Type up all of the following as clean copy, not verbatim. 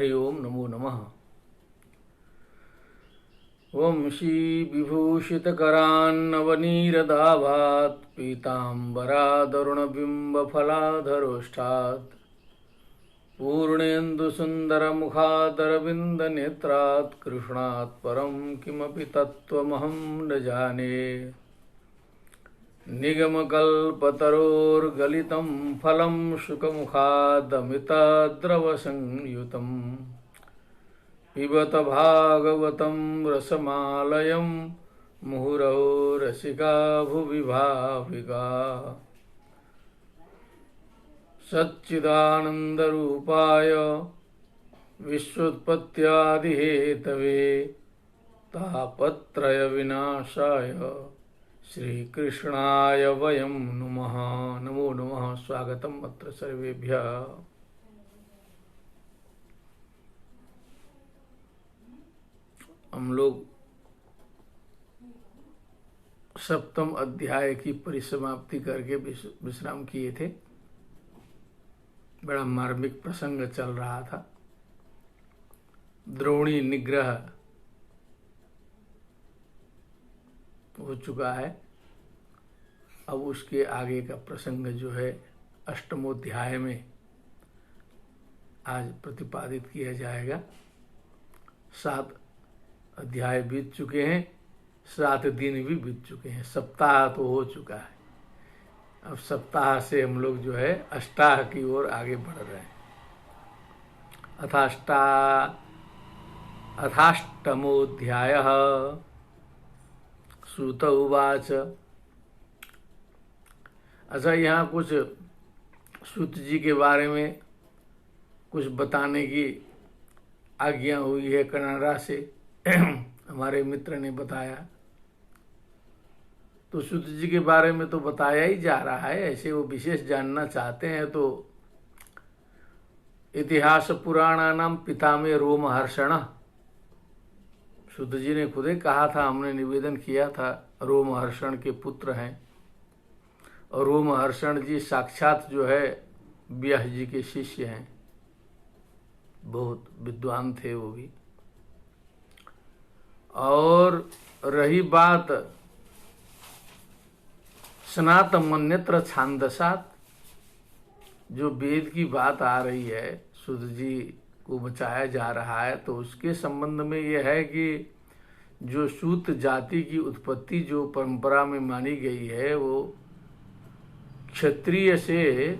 हरि ओम नमो नमः। वंशी विभूषितकरान्नवनीरदाभात् पीताम्बरादरुणबिम्बफलाधरोष्ठात् पूर्णेन्दुसुन्दरमुखादरविन्दनेत्रात् कृष्णात् परं किमपि तत्त्वमहं न जाने। निगमकल्पतरोर्गलितं फलं शुकमुखादमितद्रवसंयुतम् पिबत भागवतं रसमालयं मुहुरहो रसिका भुवि भाविका। सच्चिदानन्दरूपाय विश्वोत्पत्त्यादिहेतवे तापत्रयविनाशाय श्रीकृष्णाय वयं नुमः। नमो नमः। स्वागतम् अत्र सर्वेभ्यः। हम लोग सप्तम अध्याय की परिसमाप्ति करके विश्राम किए थे। बड़ा मार्मिक प्रसंग चल रहा था। द्रोणी निग्रह हो चुका है। अब उसके आगे का प्रसंग जो है अष्टमोध्याय में आज प्रतिपादित किया जाएगा। 7 अध्याय बीत चुके हैं, 7 दिन भी बीत चुके हैं, सप्ताह तो हो चुका है। अब सप्ताह से हम लोग जो है अष्टाह की ओर आगे बढ़ रहे हैं। अथाष्टमोऽध्यायः। सूत उवाच। अच्छा, यहाँ कुछ सूत जी के बारे में कुछ बताने की आज्ञा हुई है कनाडा से। हमारे मित्र ने बताया, तो सूत जी के बारे में तो बताया ही जा रहा है। ऐसे वो विशेष जानना चाहते हैं तो इतिहास पुराणानां पितामह रोमहर्षण। सूत जी ने खुद ही कहा था, हमने निवेदन किया था, रोमहर्षण के पुत्र हैं। और रोमहर्षण जी साक्षात जो है व्यास जी के शिष्य हैं। बहुत विद्वान थे वो भी। और रही बात सनात मन्यत्र छांदसात, जो वेद की बात आ रही है, सूत जी को बचाया जा रहा है, तो उसके संबंध में यह है कि जो सूत जाति की उत्पत्ति जो परंपरा में मानी गई है, वो क्षत्रिय से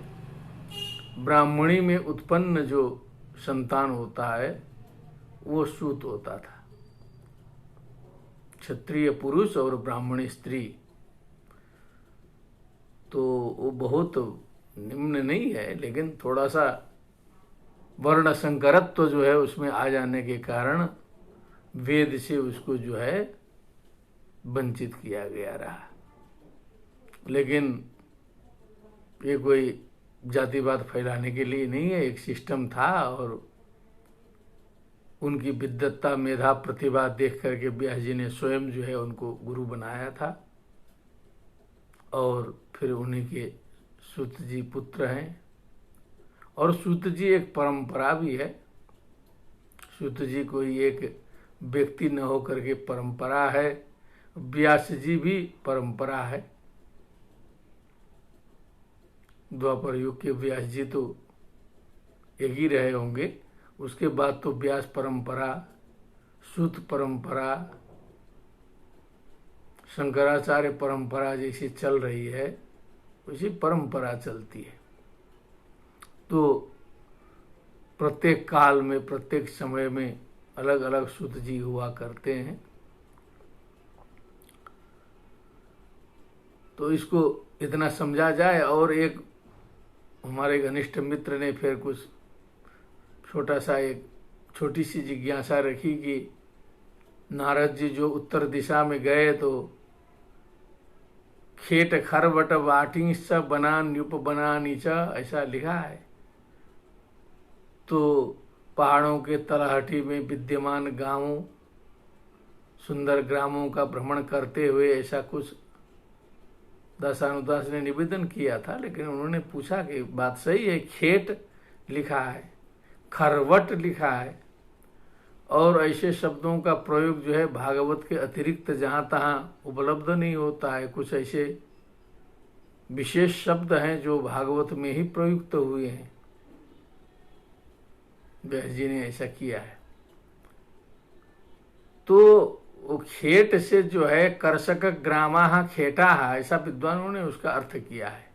ब्राह्मणी में उत्पन्न जो संतान होता है वो सूत होता था। क्षत्रिय पुरुष और ब्राह्मणी स्त्री, तो वो बहुत निम्न नहीं है, लेकिन थोड़ा सा वर्ण संकरत्व जो है उसमें आ जाने के कारण वेद से उसको जो है वंचित किया गया रहा। लेकिन ये कोई जातिवाद फैलाने के लिए नहीं है, एक सिस्टम था। और उनकी विद्वत्ता, मेधा, प्रतिभा देख करके व्यास जी ने स्वयं जो है उनको गुरु बनाया था। और फिर उन्हीं के सूत जी पुत्र हैं। और सूत जी एक परंपरा भी है। सूत जी कोई एक व्यक्ति न हो करके परंपरा है। व्यास जी भी परंपरा है। द्वापर युग के व्यास जी तो एक ही रहे होंगे। उसके बाद तो व्यास परंपरा, सूत परंपरा, शंकराचार्य परंपरा जैसी चल रही है, उसी परंपरा चलती है। तो प्रत्येक काल में, प्रत्येक समय में अलग अलग सूत जी हुआ करते हैं। तो इसको इतना समझा जाए। और एक हमारे घनिष्ठ मित्र ने फिर कुछ एक छोटी सी जिज्ञासा रखी कि नारद जी जो उत्तर दिशा में गए तो खेट खरबट वाटिंग स बना न्युप बना नीचा, ऐसा लिखा है। तो पहाड़ों के तलहटी में विद्यमान गांवों, सुंदर ग्रामों का भ्रमण करते हुए ऐसा कुछ दासानुदास ने निवेदन किया था। लेकिन उन्होंने पूछा कि बात सही है, खेट लिखा है, खरवट लिखा है। और ऐसे शब्दों का प्रयोग जो है भागवत के अतिरिक्त जहाँ तहाँ उपलब्ध नहीं होता है। कुछ ऐसे विशेष शब्द हैं जो भागवत में ही प्रयुक्त हुए हैं। व्यास जी ने ऐसा किया है। तो वो खेट से जो है कर्षक ग्रामा खेटा, ऐसा विद्वानों ने उसका अर्थ किया है।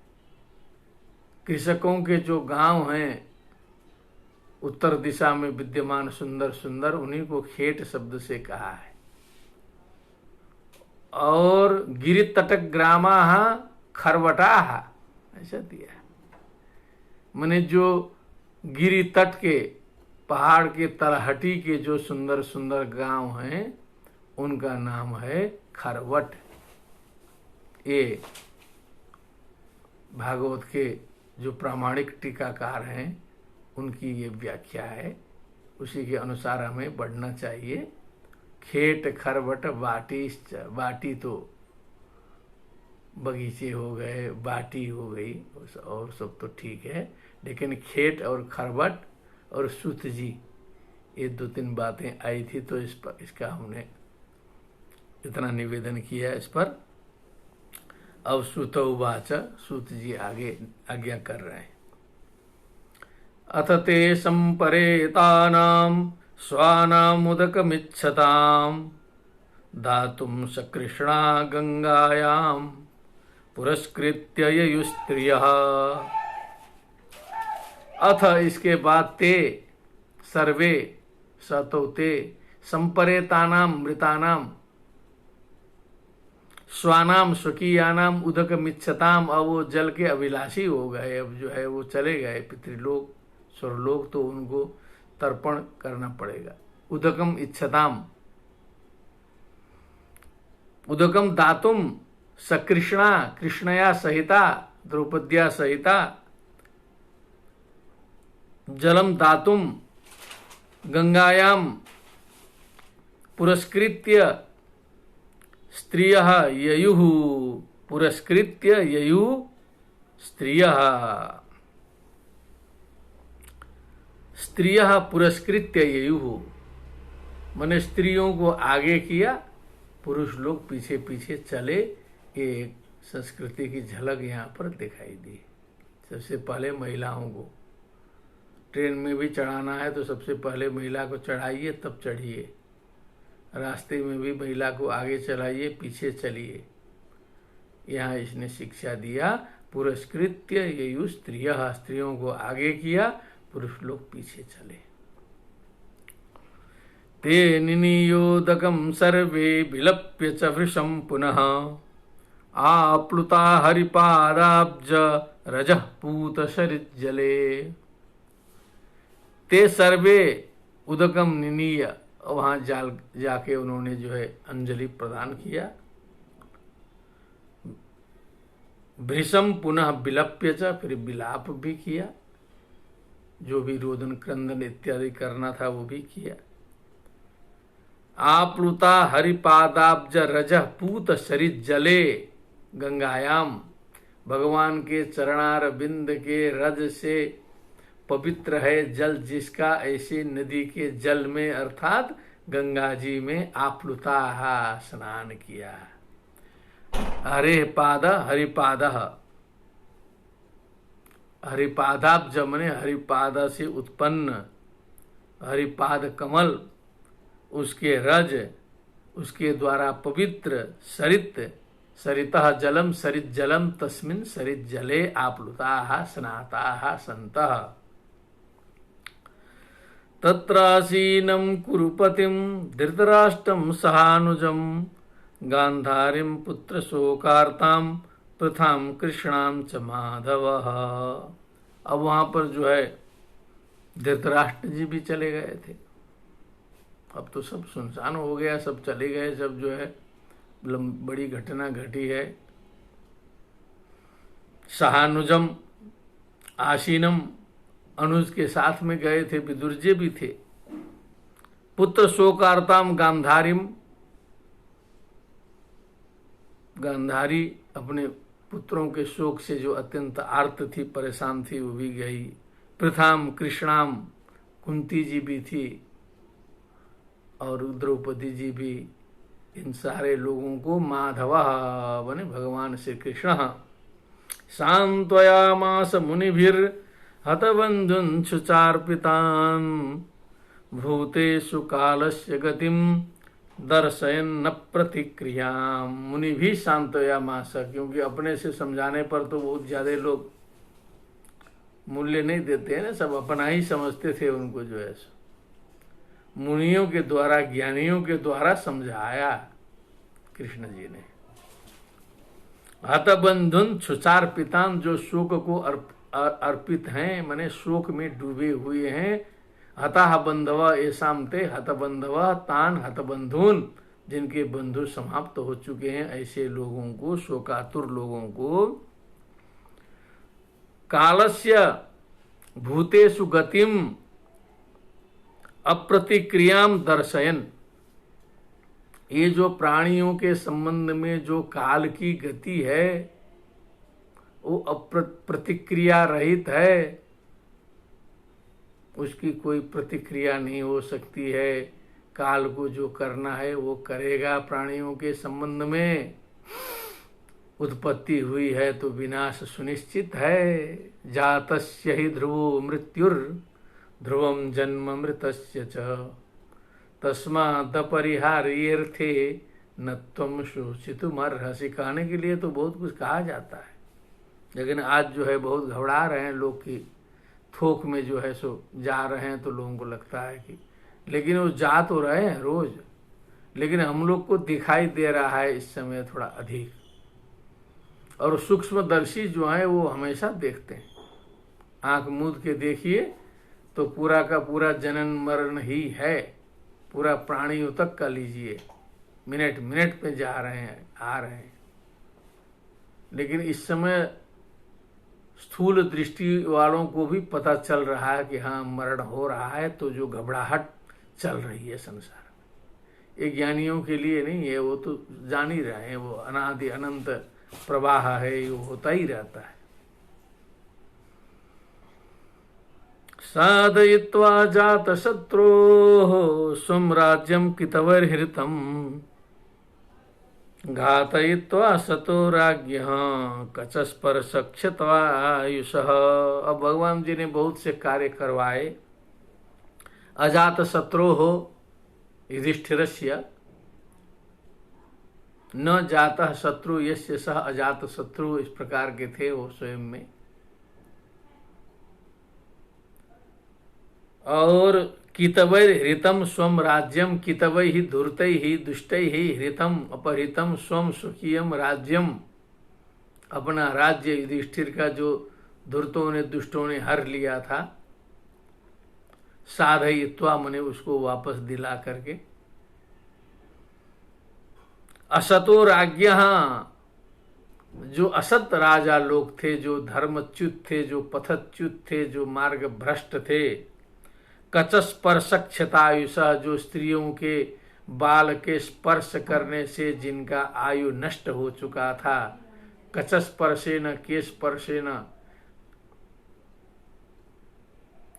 कृषकों के जो गांव हैं उत्तर दिशा में विद्यमान सुंदर सुंदर, उन्हीं को खेट शब्द से कहा है। और गिरि तटक ग्रामा खरवटा, ऐसा दिया है। माने जो गिरि तट के, पहाड़ के तलहटी के जो सुंदर सुंदर गांव हैं उनका नाम है खरवट। ये भागवत के जो प्रामाणिक टीकाकार हैं उनकी ये व्याख्या है। उसी के अनुसार हमें बढ़ना चाहिए। खेट खरवट बाटी, बाटी तो बगीचे हो गए, बाटी हो गई और सब तो ठीक है, लेकिन खेट और खरवट और सूत जी, ये 2-3 बातें आई थी तो इसका हमने इतना निवेदन किया इस पर। अब सूत उवाच, सूत जी आगे आज्ञा कर रहे हैं। अथ ते संपरेतानां स्वानामुदकमिच्छतां दातुं सकृष्णा गंगायां पुरस्कृत्य ययुस्त्रियः। अथ इसके बाद ते सर्वे सतो ते संपरेतानां मृतानां स्वानाम स्वकीयानाम उदकमिच्छताम, अब वो जल के अभिलाषी हो गए। अब जो है वो चले गए पितृलोक स्वर्लोक, तो उनको तर्पण करना पड़ेगा। उदकम इच्छताम, उदकम दातुम सकृष्णा, कृष्णया सहिता द्रौपद्या सहिता, जलम दातुम गंगायाम पुरस्कृत्य स्त्रियः ययुः, पुरस्कृत्य ययु स्त्रियः, स्त्रियः पुरस्कृत्य ययुः, माने स्त्रियों को आगे किया, पुरुष लोग पीछे पीछे चले। एक संस्कृति की झलक यहाँ पर दिखाई दी। सबसे पहले महिलाओं को ट्रेन में भी चढ़ाना है तो सबसे पहले महिला को चढ़ाइए तब चढ़िए। रास्ते में भी महिला को आगे चलाइए, पीछे चलिए। यहाँ इसने शिक्षा दिया, पुरस्कृत्य ययु स्त्रियः, स्त्रियों को आगे किया, पुरुष लोग पीछे चले। ते निनियोदकं सर्वे विलप्य च वृषं पुनः आप्लुता हरिपादाब्ज रजः पूतशरिज्जले। ते सर्वे उदकम निनीय, वहां जाके उन्होंने जो है अंजलि प्रदान किया। भृशम पुनः विलप्य च, फिर विलाप भी किया, जो भी रोदन क्रंदन इत्यादि करना था वो भी किया। आप्लुता हरिपादाब्ज रजः पूत शरीर जले गंगायाम, भगवान के चरणार बिंद के रज से पवित्र है जल जिसका, ऐसे नदी के जल में अर्थात गंगा जी में आप्लुता स्नान किया। हरे पाद हरिपाद, हरिपादाब्ज मने हरिपाद से उत्पन्न हरिपाद कमल, उसके रज, उसके द्वारा पवित्र सरित, सरितः जलम सरित जलम तस्मिन् सरित जले आप्लुताः स्नाताः सन्तः। तत्रासीनं कुरुपतिं धृतराष्ट्रं सहानुजं गांधारीं पुत्रशोकार्तां प्रथां कृष्णां च माधवः। अब वहां पर जो है धृतराष्ट्र जी भी चले गए थे। अब तो सब सुनसान हो गया, सब चले गए, सब जो है बड़ी घटना घटी है। सहानुजम, आसीनम, अनुज के साथ में गए थे, विदुरजी भी थे। पुत्र शोकार्ताम गांधारीम, गांधारी अपने पुत्रों के शोक से जो अत्यंत आर्त थी, परेशान थी, वो भी गई। प्रथाम कृष्णाम, कुंती जी भी थी और द्रौपदी जी भी, इन सारे लोगों को माधव बने भगवान श्री कृष्ण सांत्वयामास मुनिभिर हतबंधुन चार्पितान भूतेषु कालस्य गतिम दर्शयन न प्रतिक्रिया। मुनि भी सांत्वयामास, क्योंकि अपने से समझाने पर तो बहुत ज्यादा लोग मूल्य नहीं देते हैं ना, सब अपना ही समझते थे उनको, जो है मुनियों के द्वारा, ज्ञानियों के द्वारा समझाया कृष्ण जी ने। हतबंधुन छुचार पितान, जो शोक को अर्पित हैं, माने शोक में डूबे हुए हैं। हताह बंधव ऐसाम ते हतबंधव तान हतबंधुन, जिनके बंधु समाप्त हो चुके हैं, ऐसे लोगों को, शोकातुर लोगों को कालस्य भूतेषु गतिम अप्रतिक्रियाम दर्शयन, ये जो प्राणियों के संबंध में जो काल की गति है वो प्रतिक्रिया रहित है, उसकी कोई प्रतिक्रिया नहीं हो सकती है। काल को जो करना है वो करेगा। प्राणियों के संबंध में उत्पत्ति हुई है तो विनाश सुनिश्चित है। जातस्य ही ध्रुवो मृत्युर ध्रुवम जन्म मृतस्य च तस्मात् अपरिहार्यर्थे न त्वं शोचितुमर्हसि। कहने के लिए तो बहुत कुछ कहा जाता है, लेकिन आज जो है बहुत घबरा रहे हैं लोग की थोक में जो है सो जा रहे हैं, तो लोगों को लगता है कि, लेकिन वो जा तो रहे हैं रोज, लेकिन हम लोग को दिखाई दे रहा है इस समय थोड़ा अधिक। और सूक्ष्मदर्शी जो है वो हमेशा देखते हैं। आंख मूंद के देखिए तो पूरा का पूरा जनन मरण ही है। पूरा प्राणियों तक का लीजिए, मिनट मिनट पे जा रहे हैं, आ रहे हैं। लेकिन इस समय स्थूल दृष्टि वालों को भी पता चल रहा है कि हाँ मरण हो रहा है, तो जो घबराहट चल रही है संसार में, ये ज्ञानियों के लिए नहीं है, वो तो जान ही रहे हैं, वो अनादि अनंत प्रवाह है, ये होता ही रहता है। साधयित्वा जात शत्रोः स्वं राज्यं कितवर्हृतं घातयित्वा सतो राज्ञः कचस्पर्शक्षत्वा आयुषः। अब भगवान जी ने बहुत से कार्य करवाए। अजात शत्रोः युधिष्ठिरस्य न जातः शत्रु यस्य सह अजात शत्रु, इस प्रकार के थे वो स्वयं में। और कितवै हृतम स्वम राज्यम, कितवै ही धूर्तै ही दुष्टै ही हृतम अपहृतम स्वम सुखियम राज्यम, अपना राज्य युधिष्ठिर का जो धूर्तों ने दुष्टों ने हर लिया था, साधयित्वा मने उसको वापस दिला करके। असतो राज्ञः, जो असत राजा लोग थे, जो धर्मच्युत थे, जो पथच्युत थे, जो मार्ग भ्रष्ट थे। कचस्पर्शक्षतायुषः, जो स्त्रियों के बाल के स्पर्श करने से जिनका आयु नष्ट हो चुका था। कचस्पर्शेन के स्पर्शेन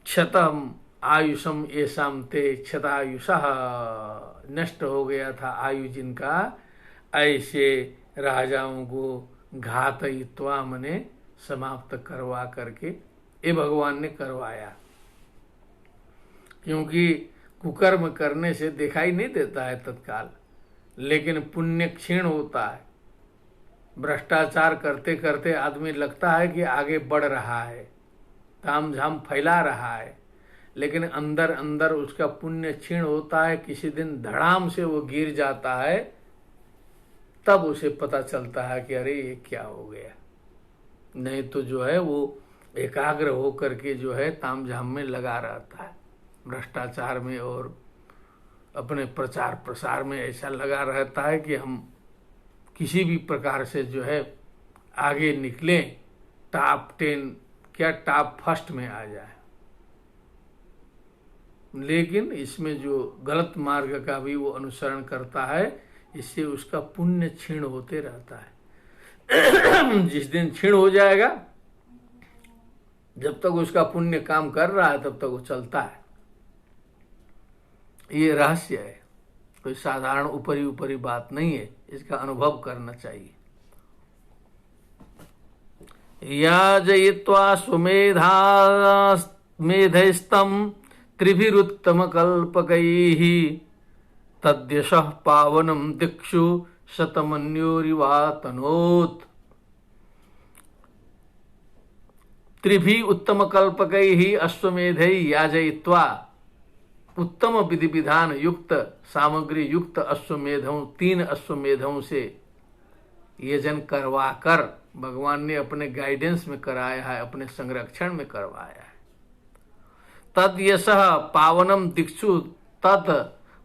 क्षतम आयुषम येषां ते क्षतायुषः, नष्ट हो गया था आयु जिनका, ऐसे राजाओं को घातयित्वा मने समाप्त करवा करके ये भगवान ने करवाया। क्योंकि कुकर्म करने से दिखाई नहीं देता है तत्काल, लेकिन पुण्य क्षीण होता है। भ्रष्टाचार करते करते आदमी लगता है कि आगे बढ़ रहा है, तामझाम फैला रहा है, लेकिन अंदर अंदर उसका पुण्य क्षीण होता है। किसी दिन धड़ाम से वो गिर जाता है, तब उसे पता चलता है कि अरे ये क्या हो गया। नहीं तो जो है वो एकाग्र होकर के जो है तामझाम में लगा रहता है, भ्रष्टाचार में और अपने प्रचार प्रसार में ऐसा लगा रहता है कि हम किसी भी प्रकार से जो है आगे निकलें, टॉप 10 क्या टॉप फर्स्ट में आ जाए। लेकिन इसमें जो गलत मार्ग का भी वो अनुसरण करता है, इससे उसका पुण्य क्षीण होते रहता है। जिस दिन क्षीण हो जाएगा, जब तक उसका पुण्य काम कर रहा है तब तक वो चलता है, ये रहस्य है, कोई साधारण ऊपरी ऊपरी बात नहीं है, इसका अनुभव करना चाहिए। याजयित्वा स्वमेधा मेधैस्तं त्रिभिरुत्तमकल्पकैः तद्यशः पावनं दिक्षु शतमन्योरिवातनोत्। त्रिभि उत्तम कल्पकैः अश्वमेधै याजयित्वा, उत्तम विधि विधान युक्त सामग्री युक्त अश्वमेधों, 3 अश्वमेधों से यजन करवा कर भगवान ने अपने गाइडेंस में कराया है, अपने संरक्षण में करवाया है। तद यशः पावनम दिक्षु, तत्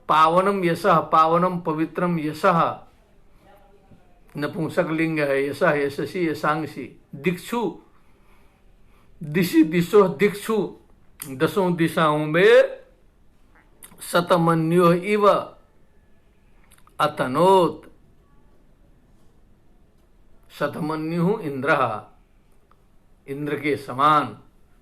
पावनम यशः, पावनम पवित्रम यशः नपुंसक लिंग है, यशः यशसी यशांसी, दिक्षु दिशि दिशो दिक्षु, 10 दिशाओं में शतमन्यो इव अतनोत। शतमन्यु इंद्र, इंद्र के समान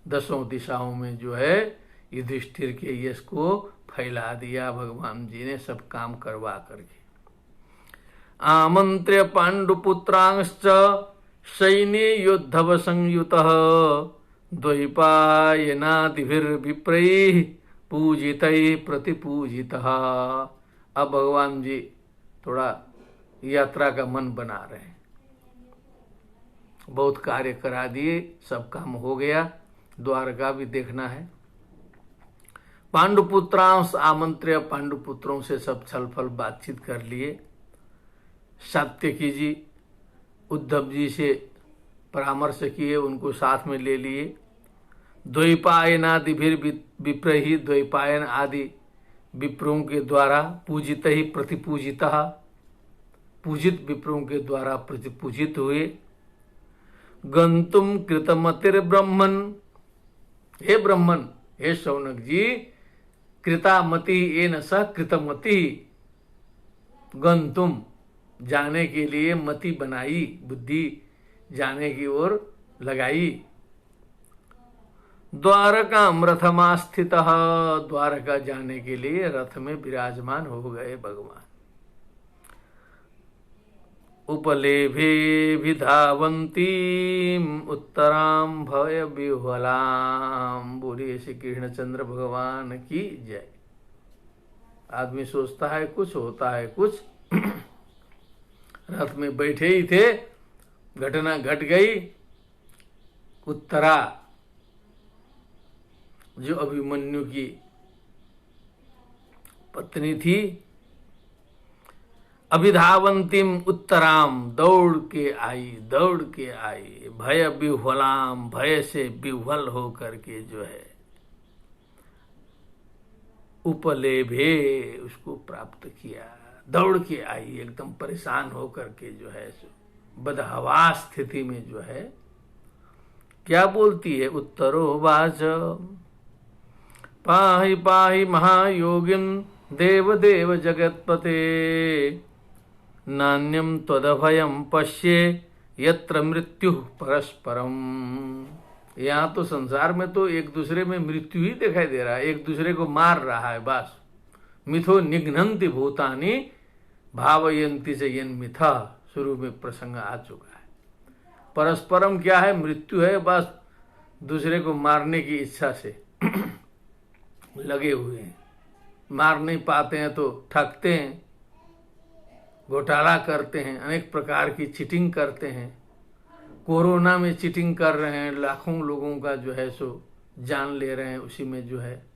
10 दिशाओं में जो है युधिष्ठिर के यश को फैला दिया भगवान जी ने, सब काम करवा करके। आमंत्र्य पांडुपुत्रांश्च सैन्ये योद्धव संयुतः द्वैपायनादिभिर्विप्रैः पूजितैः प्रतिपूजितः। अब भगवान जी थोड़ा यात्रा का मन बना रहे हैं, बहुत कार्य करा दिए, सब काम हो गया, द्वारका भी देखना है। पांडुपुत्रांश आमंत्र्य, पांडुपुत्रों से सब छलफल बातचीत कर लिए। सात्यकी जी उद्धव जी से परामर्श किए, उनको साथ में ले लिए। द्वैपायनादि विप्रही, द्वैपायन आदि विप्रों के द्वारा पूजित ही प्रतिपूजितः, पूजित विप्रों के द्वारा प्रतिपूजित हुए। गंतुम कृतमतिर्ब्रह्मन्, हे ब्रह्मन, हे शौनक जी, कृतामति येन स कृतमति, गंतुम जाने के लिए मति बनाई, बुद्धि जाने की ओर लगाई। द्वारकाम रथमास्थितः, द्वारका जाने के लिए रथ में विराजमान हो गए भगवान। उपलेभे विधावंतीम उत्तराम भय विह्वलाम। बोलिए श्री कृष्णचंद्र भगवान की जय। आदमी सोचता है कुछ, होता है कुछ। रथ में बैठे ही थे, घटना घट गई। उत्तरा जो अभिमन्यु की पत्नी थी, अभिधावंतिम उत्तराम, दौड़ के आई, भय विह्वलाम, भय से विह्वल हो करके जो है उपलेभे, उसको प्राप्त किया। दौड़ के आई, एकदम परेशान हो करके जो है बदहवास स्थिति में जो है क्या बोलती है। उत्तरोवाच पाहि पाहि महायोगिन देव देव जगत्पते, नान्यम त्वदभयम पश्ये यत्र मृत्यु परस्परम। यहाँ तो संसार में तो एक दूसरे में मृत्यु ही दिखाई दे रहा है, एक दूसरे को मार रहा है बस। मिथो निघ्नन्ति भूतानि भावयन्ति च यन्मिथा, शुरू में प्रसंग आ चुका है। परस्परम क्या है, मृत्यु है, बस दूसरे को मारने की इच्छा से लगे हुए हैं। मार नहीं पाते हैं तो ठगते हैं, घोटाला करते हैं, अनेक प्रकार की चीटिंग करते हैं। कोरोना में चीटिंग कर रहे हैं, लाखों लोगों का जो है सो जान ले रहे हैं, उसी में जो है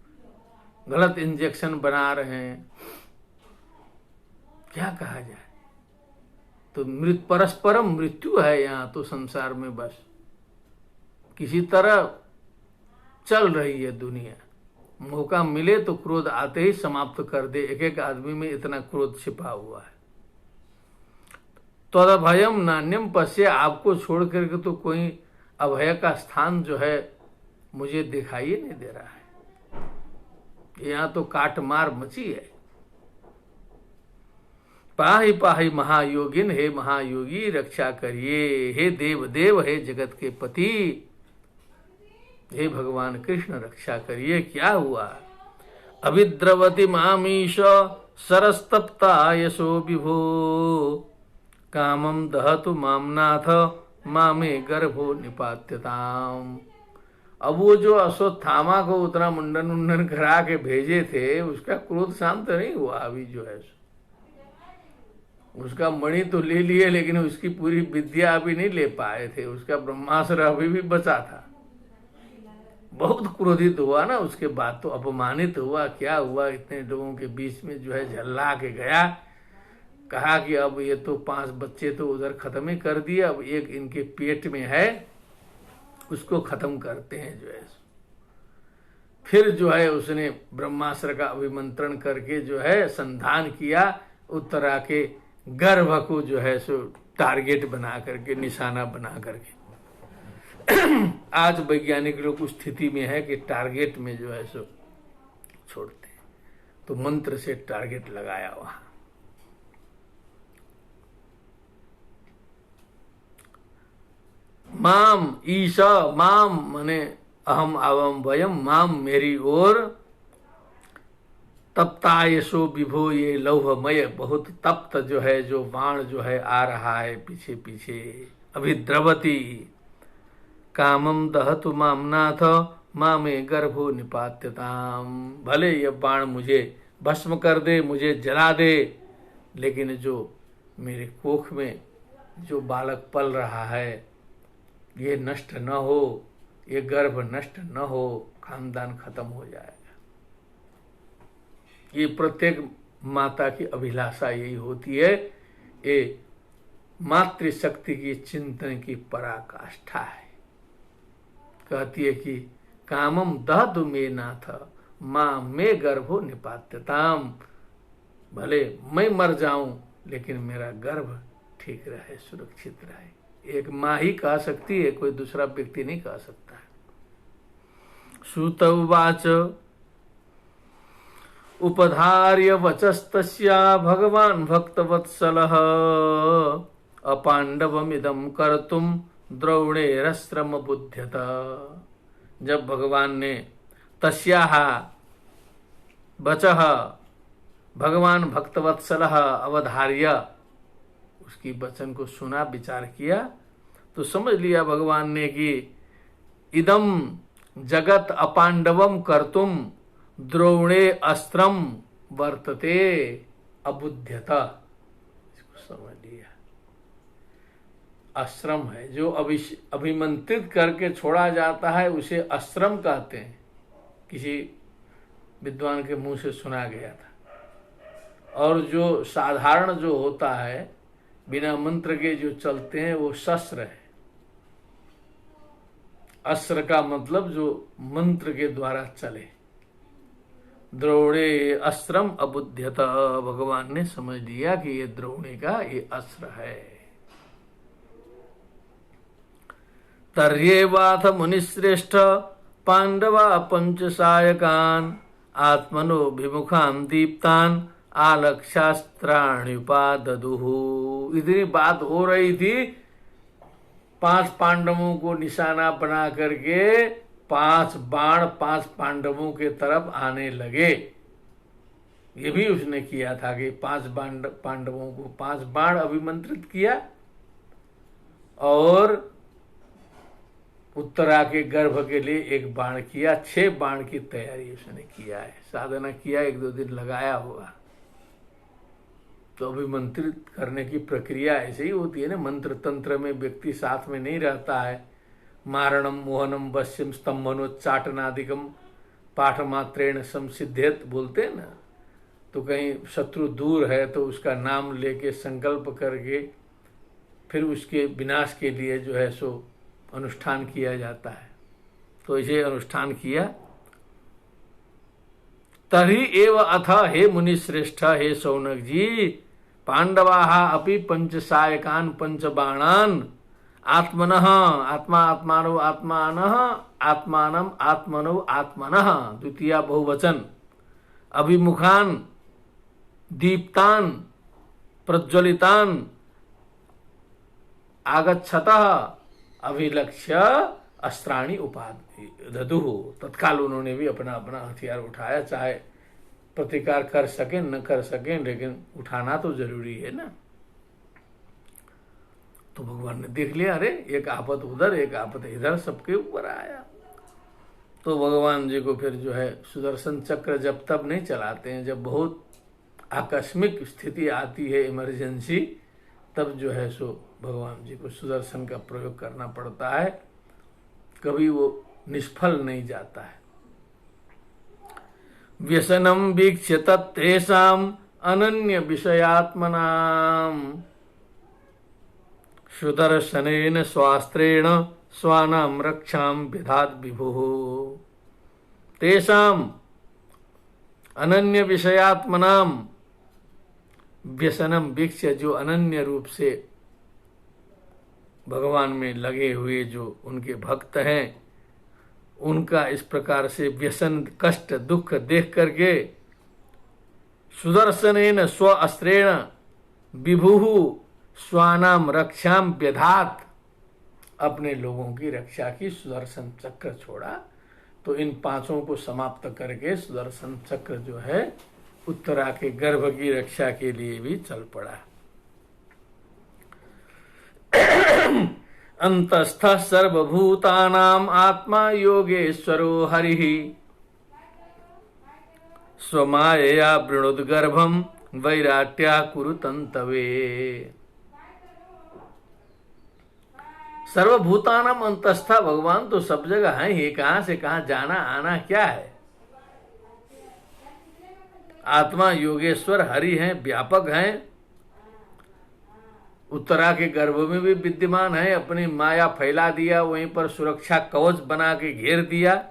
गलत इंजेक्शन बना रहे हैं। क्या कहा जाए, तो परस्परम मृत्यु है यहाँ तो संसार में, बस किसी तरह चल रही है दुनिया। मौका मिले तो क्रोध आते ही समाप्त कर दे। एक एक आदमी में इतना क्रोध छिपा हुआ है। त्वदभयम नान्यम पश्ये, आपको छोड़ करके तो कोई अभय का स्थान जो है मुझे दिखाई नहीं दे रहा है। यहाँ तो काट मार मची है। पाहि पाहि महायोगिन, हे महायोगी रक्षा करिए। हे देव देव, हे जगत के पति, हे भगवान कृष्ण रक्षा करिए। क्या हुआ, अभिद्रवति मामीश सरस्तप्ता यशो विभो कामम दहतु मामनाथ मामे गर्भो निपात्यताम। अब वो जो अश्वत्थामा को उतना मुंडन मुंडन करा के भेजे थे, उसका क्रोध शांत नहीं हुआ। अभी जो है उसका मणि तो ले लिए, लेकिन उसकी पूरी विद्या अभी नहीं ले पाए थे। उसका ब्रह्मास्त्र अभी भी बचा था। बहुत क्रोधित हुआ ना, उसके बाद तो अपमानित हुआ। क्या हुआ, इतने लोगों के बीच में जो है झल्ला के गया, कहा कि अब ये तो 5 बच्चे तो उधर खत्म ही कर दिए, अब एक इनके पेट में है, उसको खत्म करते हैं जो है। फिर जो है उसने ब्रह्मास्त्र का अभिमंत्रण करके जो है संधान किया, उत्तरा के गर्भ को जो है सो टारगेट बना करके, निशाना बना करके। आज वैज्ञानिक लोग उस स्थिति में है कि टारगेट में जो है सो छोड़ते हैं, तो मंत्र से टारगेट लगाया वहां। माम ईशा, माम माने अहम आवम वयम, माम मेरी ओर, तप्ता यशो विभो, ये लौहमय बहुत तप्त जो है, जो बाण जो है आ रहा है पीछे पीछे। अभिद्रवती कामम दहतु मामनाथ मामे गर्भो निपात्यताम। भले ये बाण मुझे भस्म कर दे, मुझे जला दे, लेकिन जो मेरे कोख में जो बालक पल रहा है ये नष्ट न हो, ये गर्भ नष्ट न हो, खानदान खत्म हो जाएगा। ये प्रत्येक माता की अभिलाषा यही होती है। ये मातृशक्ति की चिंतन की पराकाष्ठा है। कहती है कि कामम दहतु मे नाथ मां मे गर्भो निपात्यताम। भले मैं मर जाऊं, लेकिन मेरा गर्भ ठीक रहे, सुरक्षित रहे। एक माँ ही कह सकती है, कोई दूसरा व्यक्ति नहीं कह सकता है। सूत उवाच उपधार्य वचस्तस्या भगवान भक्तवत्सलः अपांडवमिदं कर्तुम द्रौणेरस्त्रम बुध्यत। जब भगवान ने तस्याः वचः भगवान भक्तवत्सलः अवधार्य, उसकी वचन को सुना, विचार किया, तो समझ लिया भगवान ने कि इदम जगत अपांडवम कर्तुम द्रोणे अस्त्रम वर्तते अबुध्यता। इसको समझ लिया, अस्त्रम है जो अभिमंत्रित करके छोड़ा जाता है, उसे अस्त्रम कहते हैं। किसी विद्वान के मुंह से सुना गया था। और जो साधारण जो होता है, बिना मंत्र के जो चलते हैं, वो शस्त्र है। अस्त्र का मतलब जो मंत्र के द्वारा चले। द्रोणे अस्त्रम अबुध्यत, भगवान ने समझ लिया कि ये द्रोणे का ये अस्त्र है। तर्येवाथ मुनिश्रेष्ठ पांडवा पंचसायकान आत्मनोभिमुखान दीप्तान आलक्ष्यास्त्राण्युपाददुहु। इतनी बात हो रही थी, 5 पांडवों को निशाना बना करके 5 बाण 5 पांडवों के तरफ आने लगे। ये भी उसने किया था कि 5 पांडवों को 5 बाण अभिमंत्रित किया, और उत्तरा के गर्भ के लिए 1 बाण किया। 6 बाण की तैयारी उसने किया है। साधना किया, 1-2 दिन लगाया होगा। तो अभिमंत्रित करने की प्रक्रिया ऐसे ही होती है ना। मंत्र तंत्र में व्यक्ति साथ में नहीं रहता है। मारणम मोहनम वश्यम स्तंभनोच्चाटनादिकम पाठ मात्रेण संसिद्ध्यत बोलते हैं ना। तो कहीं शत्रु दूर है तो उसका नाम लेके संकल्प करके फिर उसके विनाश के लिए जो है सो अनुष्ठान किया जाता है। तो इसे अनुष्ठान किया। तरी एव अथ हे मुनिश्रेष्ठ, हे शौनक जी, पांडवाः अपि पंचसायकान पंचबाणान आत्मनः आत्मा आत्मानो आत्मानः आत्मानम आत्मनो आत्मनः द्वितीया बहुवचन अभिमुखान दीप्तान प्रज्वलितान आगच्छतः अभिलक्ष्य अस्त्राणि उपाददुः। तत्काल उन्होंने भी अपना अपना हथियार उठाया, चाहे प्रतिकार कर सकें न कर सकें, लेकिन उठाना तो जरूरी है ना। तो भगवान ने देख लिया, अरे एक आपत उधर एक आपत इधर सबके ऊपर आया। तो भगवान जी को फिर जो है सुदर्शन चक्र जब तब नहीं चलाते हैं, जब बहुत आकस्मिक स्थिति आती है, इमरजेंसी, तब जो है सो भगवान जी को सुदर्शन का प्रयोग करना पड़ता है। कभी वो निष्फल नहीं जाता है। व्यसनम वीक्ष्य तत्तेषां अनन्य विषयात्मनाम सुदर्शनेन स्वास्त्रेण स्वानाम रक्षाम विधात विभुः। तेषाम अनन्य विषयात्मनाम, व्यसनम वीक्ष्य, जो अनन्य रूप से भगवान में लगे हुए जो उनके भक्त हैं, उनका इस प्रकार से व्यसन, कष्ट, दुख देख करके सुदर्शनेन स्व अस्त्रेण विभुः स्वानाम रक्षाम व्यधात, अपने लोगों की रक्षा की, सुदर्शन चक्र छोड़ा। तो इन पांचों को समाप्त करके सुदर्शन चक्र जो है उत्तरा के गर्भ की रक्षा के लिए भी चल पड़ा। अंतस्थ सर्वभूतानां आत्मा योगेश्वरो हरिः स्वमायया वृणुद्गर्भं वैराट्या कुरुतंतवे। सर्वभूतानाम अंतस्था, भगवान तो सब जगह है, ये कहां से कहां जाना आना क्या है। आत्मा योगेश्वर हरि हैं, व्यापक हैं, उत्तरा के गर्भ में भी विद्यमान है, अपनी माया फैला दिया, वहीं पर सुरक्षा कवच बना के घेर दिया।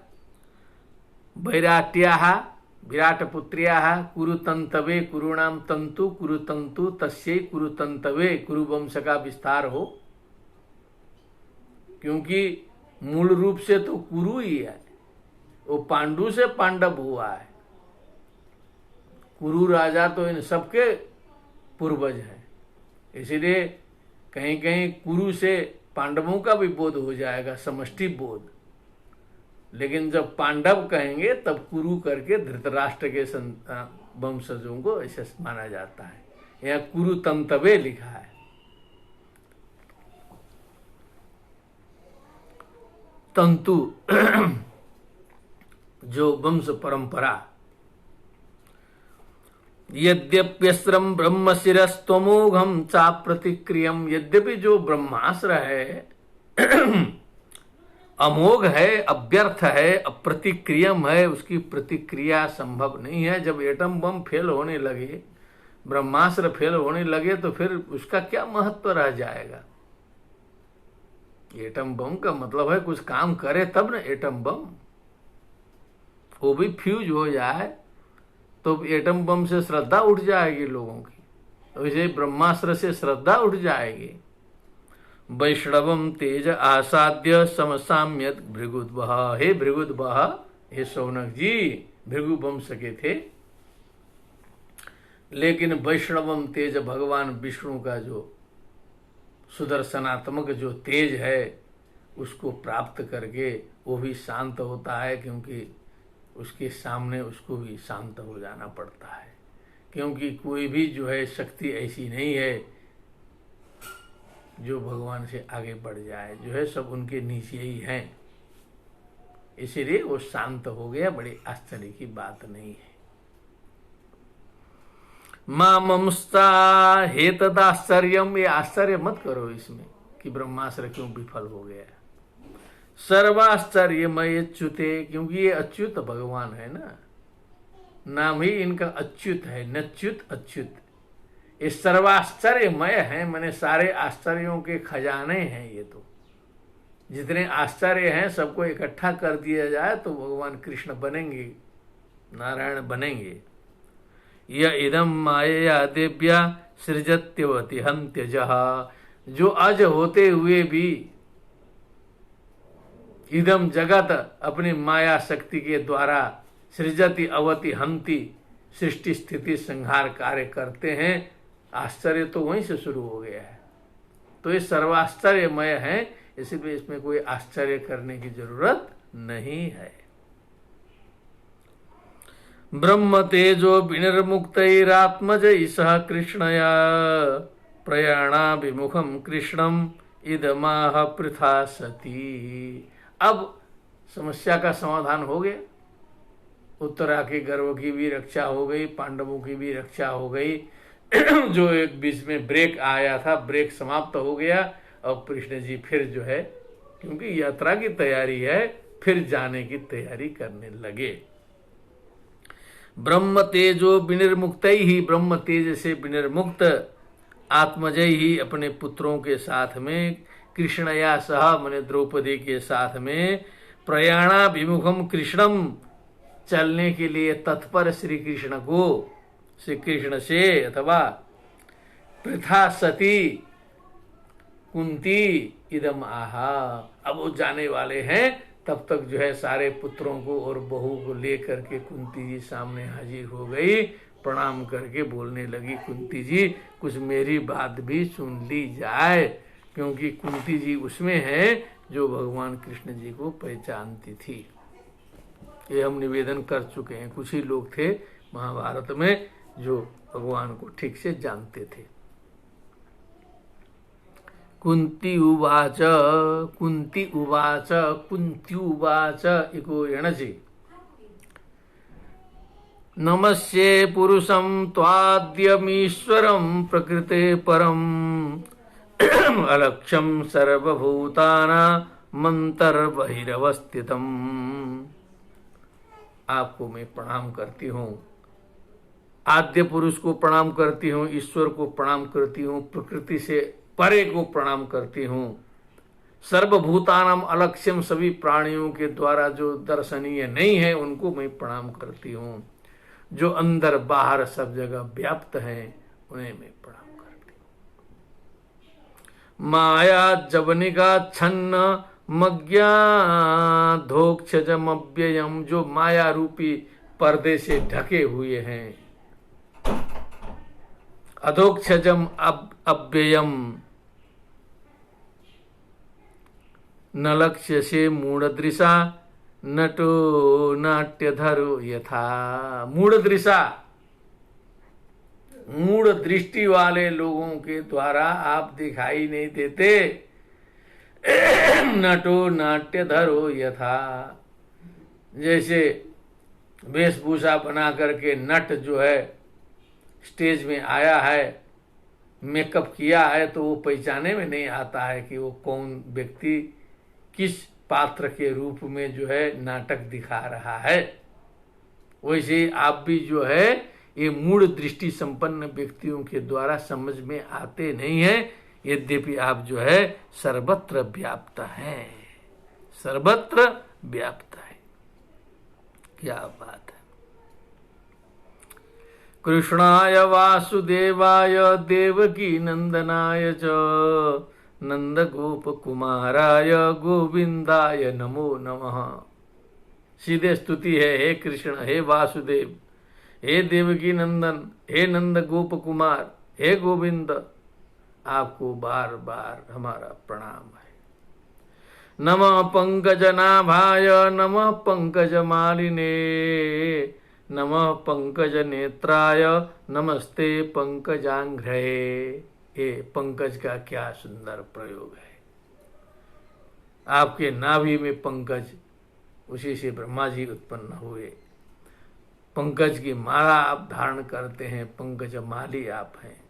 वैराट्याः, विराट पुत्र्याः, कुरुतंतवे, कुरुणाम तंतु, कुरुतंतु तस्यै कुरुतंतवे, कुरुवंश का विस्तार हो। क्योंकि मूल रूप से तो कुरु ही है, वो पांडु से पांडव हुआ है। कुरु राजा तो इन सबके पूर्वज हैं, इसलिए कहीं कहीं कुरु से पांडवों का भी बोध हो जाएगा, समष्टि बोध। लेकिन जब पांडव कहेंगे तब कुरु करके धृतराष्ट्र के वंशजों को ऐसे माना जाता है। यहाँ कुरु तंतवे लिखा है। तंतु जो वंश परंपरा। यद्यप्यस्त्रम ब्रह्म शिरस्तमोघम चा प्रतिक्रियम, यद्यपि जो ब्रह्मास्त्र है अमोघ है, अव्यर्थ है, अप्रतिक्रियम है, उसकी प्रतिक्रिया संभव नहीं है। जब एटम बम फेल होने लगे, ब्रह्मास्त्र फेल होने लगे, तो फिर उसका क्या महत्व रह जाएगा। एटम बम का मतलब है कुछ काम करे तब ना एटम बम, वो भी फ्यूज हो जाए तो एटम बम से श्रद्धा उठ जाएगी लोगों की, तो इसे ब्रह्मास्त्र से श्रद्धा उठ जाएगी। वैष्णवम तेज आसाद्य समसाम्यत भृगुद्वह, हे भृगुद्वह, हे शौनक जी, भृगु वंश के थे। लेकिन वैष्णवम तेज, भगवान विष्णु का जो सुदर्शनात्मक जो तेज है उसको प्राप्त करके वो भी शांत होता है, क्योंकि उसके सामने उसको भी शांत हो जाना पड़ता है। क्योंकि कोई भी जो है शक्ति ऐसी नहीं है जो भगवान से आगे बढ़ जाए, जो है सब उनके नीचे ही हैं। इसीलिए वो शांत हो गया, बड़ी आश्चर्य की बात नहीं है। मामस्ता हेतदाश्चर्यम, ये आश्चर्य मत करो इसमें कि ब्रह्मास्त्र क्यों विफल हो गया। सर्वाश्चर्यमय च्युते, क्योंकि ये अच्युत भगवान है ना, नाम ही इनका अच्युत है, नच्युत अच्युत। ये सर्वाश्चर्यमय है, मैंने सारे आश्चर्यों के खजाने हैं। ये तो जितने आश्चर्य हैं सबको इकट्ठा कर दिया जाए तो भगवान कृष्ण बनेंगे, नारायण बनेंगे। य इदम मायया देव्या सृजत्यवति हंत्यजः, जो अज होते हुए भी इदम जगत अपनी माया शक्ति के द्वारा सृजति अवति हंति, सृष्टि स्थिति संहार कार्य करते हैं। आश्चर्य तो वहीं से शुरू हो गया है। तो ये सर्वाश्चर्यमय है, इसलिए इसमें कोई आश्चर्य करने की जरूरत नहीं है। ब्रह्म तेजो विनिर्मुक्तैरात्मजैः सह कृष्णया प्रयाणाभिमुखम कृष्णम इदमाह पृथा सती। अब समस्या का समाधान हो गया। उत्तरा के गर्व की भी रक्षा हो गई, पांडवों की भी रक्षा हो गई। जो एक बीच में ब्रेक आया था, ब्रेक समाप्त हो गया। अब कृष्ण जी फिर जो है, क्योंकि यात्रा की तैयारी है, फिर जाने की तैयारी करने लगे। ब्रह्म तेजो विनिर्मुक्त ही, ब्रह्म तेज से विनिर्मुक्त आत्मजय ही, अपने पुत्रों के साथ में, कृष्णया सह मने द्रौपदी के साथ में, प्रयाणाभिमुखम कृष्णम, चलने के लिए तत्पर श्री कृष्ण को, श्री कृष्ण से, अथवा पृथा सती कुंती इदम आहा। अब वो जाने वाले हैं, तब तक जो है सारे पुत्रों को और बहू को लेकर के कुंती जी सामने हाजिर हो गई। प्रणाम करके बोलने लगी, कुंती जी कुछ मेरी बात भी सुन ली जाए, क्योंकि कुंती जी उसमें है जो भगवान कृष्ण जी को पहचानती थी। ये हम निवेदन कर चुके हैं। कुछ ही लोग थे महाभारत में जो भगवान को ठीक से जानते थे। कुंती उवाच कुंती उवाच कुंती उवाच इको यणसि नमस्ये पुरुषं त्वाद्यमीश्वरं प्रकृते परम् अलक्ष्यं सर्वभूतानां मन्तर्बहिरवस्थितम्। आपको मैं प्रणाम करती हूँ, आद्य पुरुष को प्रणाम करती हूँ, ईश्वर को प्रणाम करती हूँ, प्रकृति से परे को प्रणाम करती हूँ। सर्वभूतानाम अलक्ष्यम, सभी प्राणियों के द्वारा जो दर्शनीय नहीं है उनको मैं प्रणाम करती हूँ। जो अंदर बाहर सब जगह व्याप्त हैं उन्हें मैं प्रणाम करती हूँ। माया जवनिका छन्न मज्ञाधोक्षजमव्ययम, जो माया रूपी पर्दे से ढके हुए हैं। अधोक्षजम अव्ययम, न लक्ष्य से मूढ़दृशा नटो नाट्यधरो यथा। मूढ़दृशा, मूढ़ दृष्टि वाले लोगों के द्वारा आप दिखाई नहीं देते। नटो नाट्यधरो यथा, जैसे वेशभूषा बना करके नट जो है स्टेज में आया है, मेकअप किया है, तो वो पहचाने में नहीं आता है कि वो कौन व्यक्ति किस पात्र के रूप में जो है नाटक दिखा रहा है। वैसे आप भी जो है ये मूढ़ दृष्टि संपन्न व्यक्तियों के द्वारा समझ में आते नहीं है, यद्यपि आप जो है सर्वत्र व्याप्त हैं, सर्वत्र व्याप्त है। क्या बात है। कृष्णाय वासुदेवाय देवकी नंदनाय च नंद गोप कुमाराय गोविंदाय नमो नमः। सीधे स्तुति है, हे कृष्ण, हे वासुदेव, हे देवकी नंदन, हे नंद गोप कुमार, हे गोविंद, आपको बार बार हमारा प्रणाम है। नमः पंकजनाभाय नमः पंकजमालिने नमः पंकज नेत्राय नमस्ते पंकजांघ्रये। ये पंकज का क्या सुंदर प्रयोग है। आपके नाभि में पंकज, उसी से ब्रह्मा जी उत्पन्न हुए। पंकज की माला आप धारण करते हैं, पंकज माली आप हैं।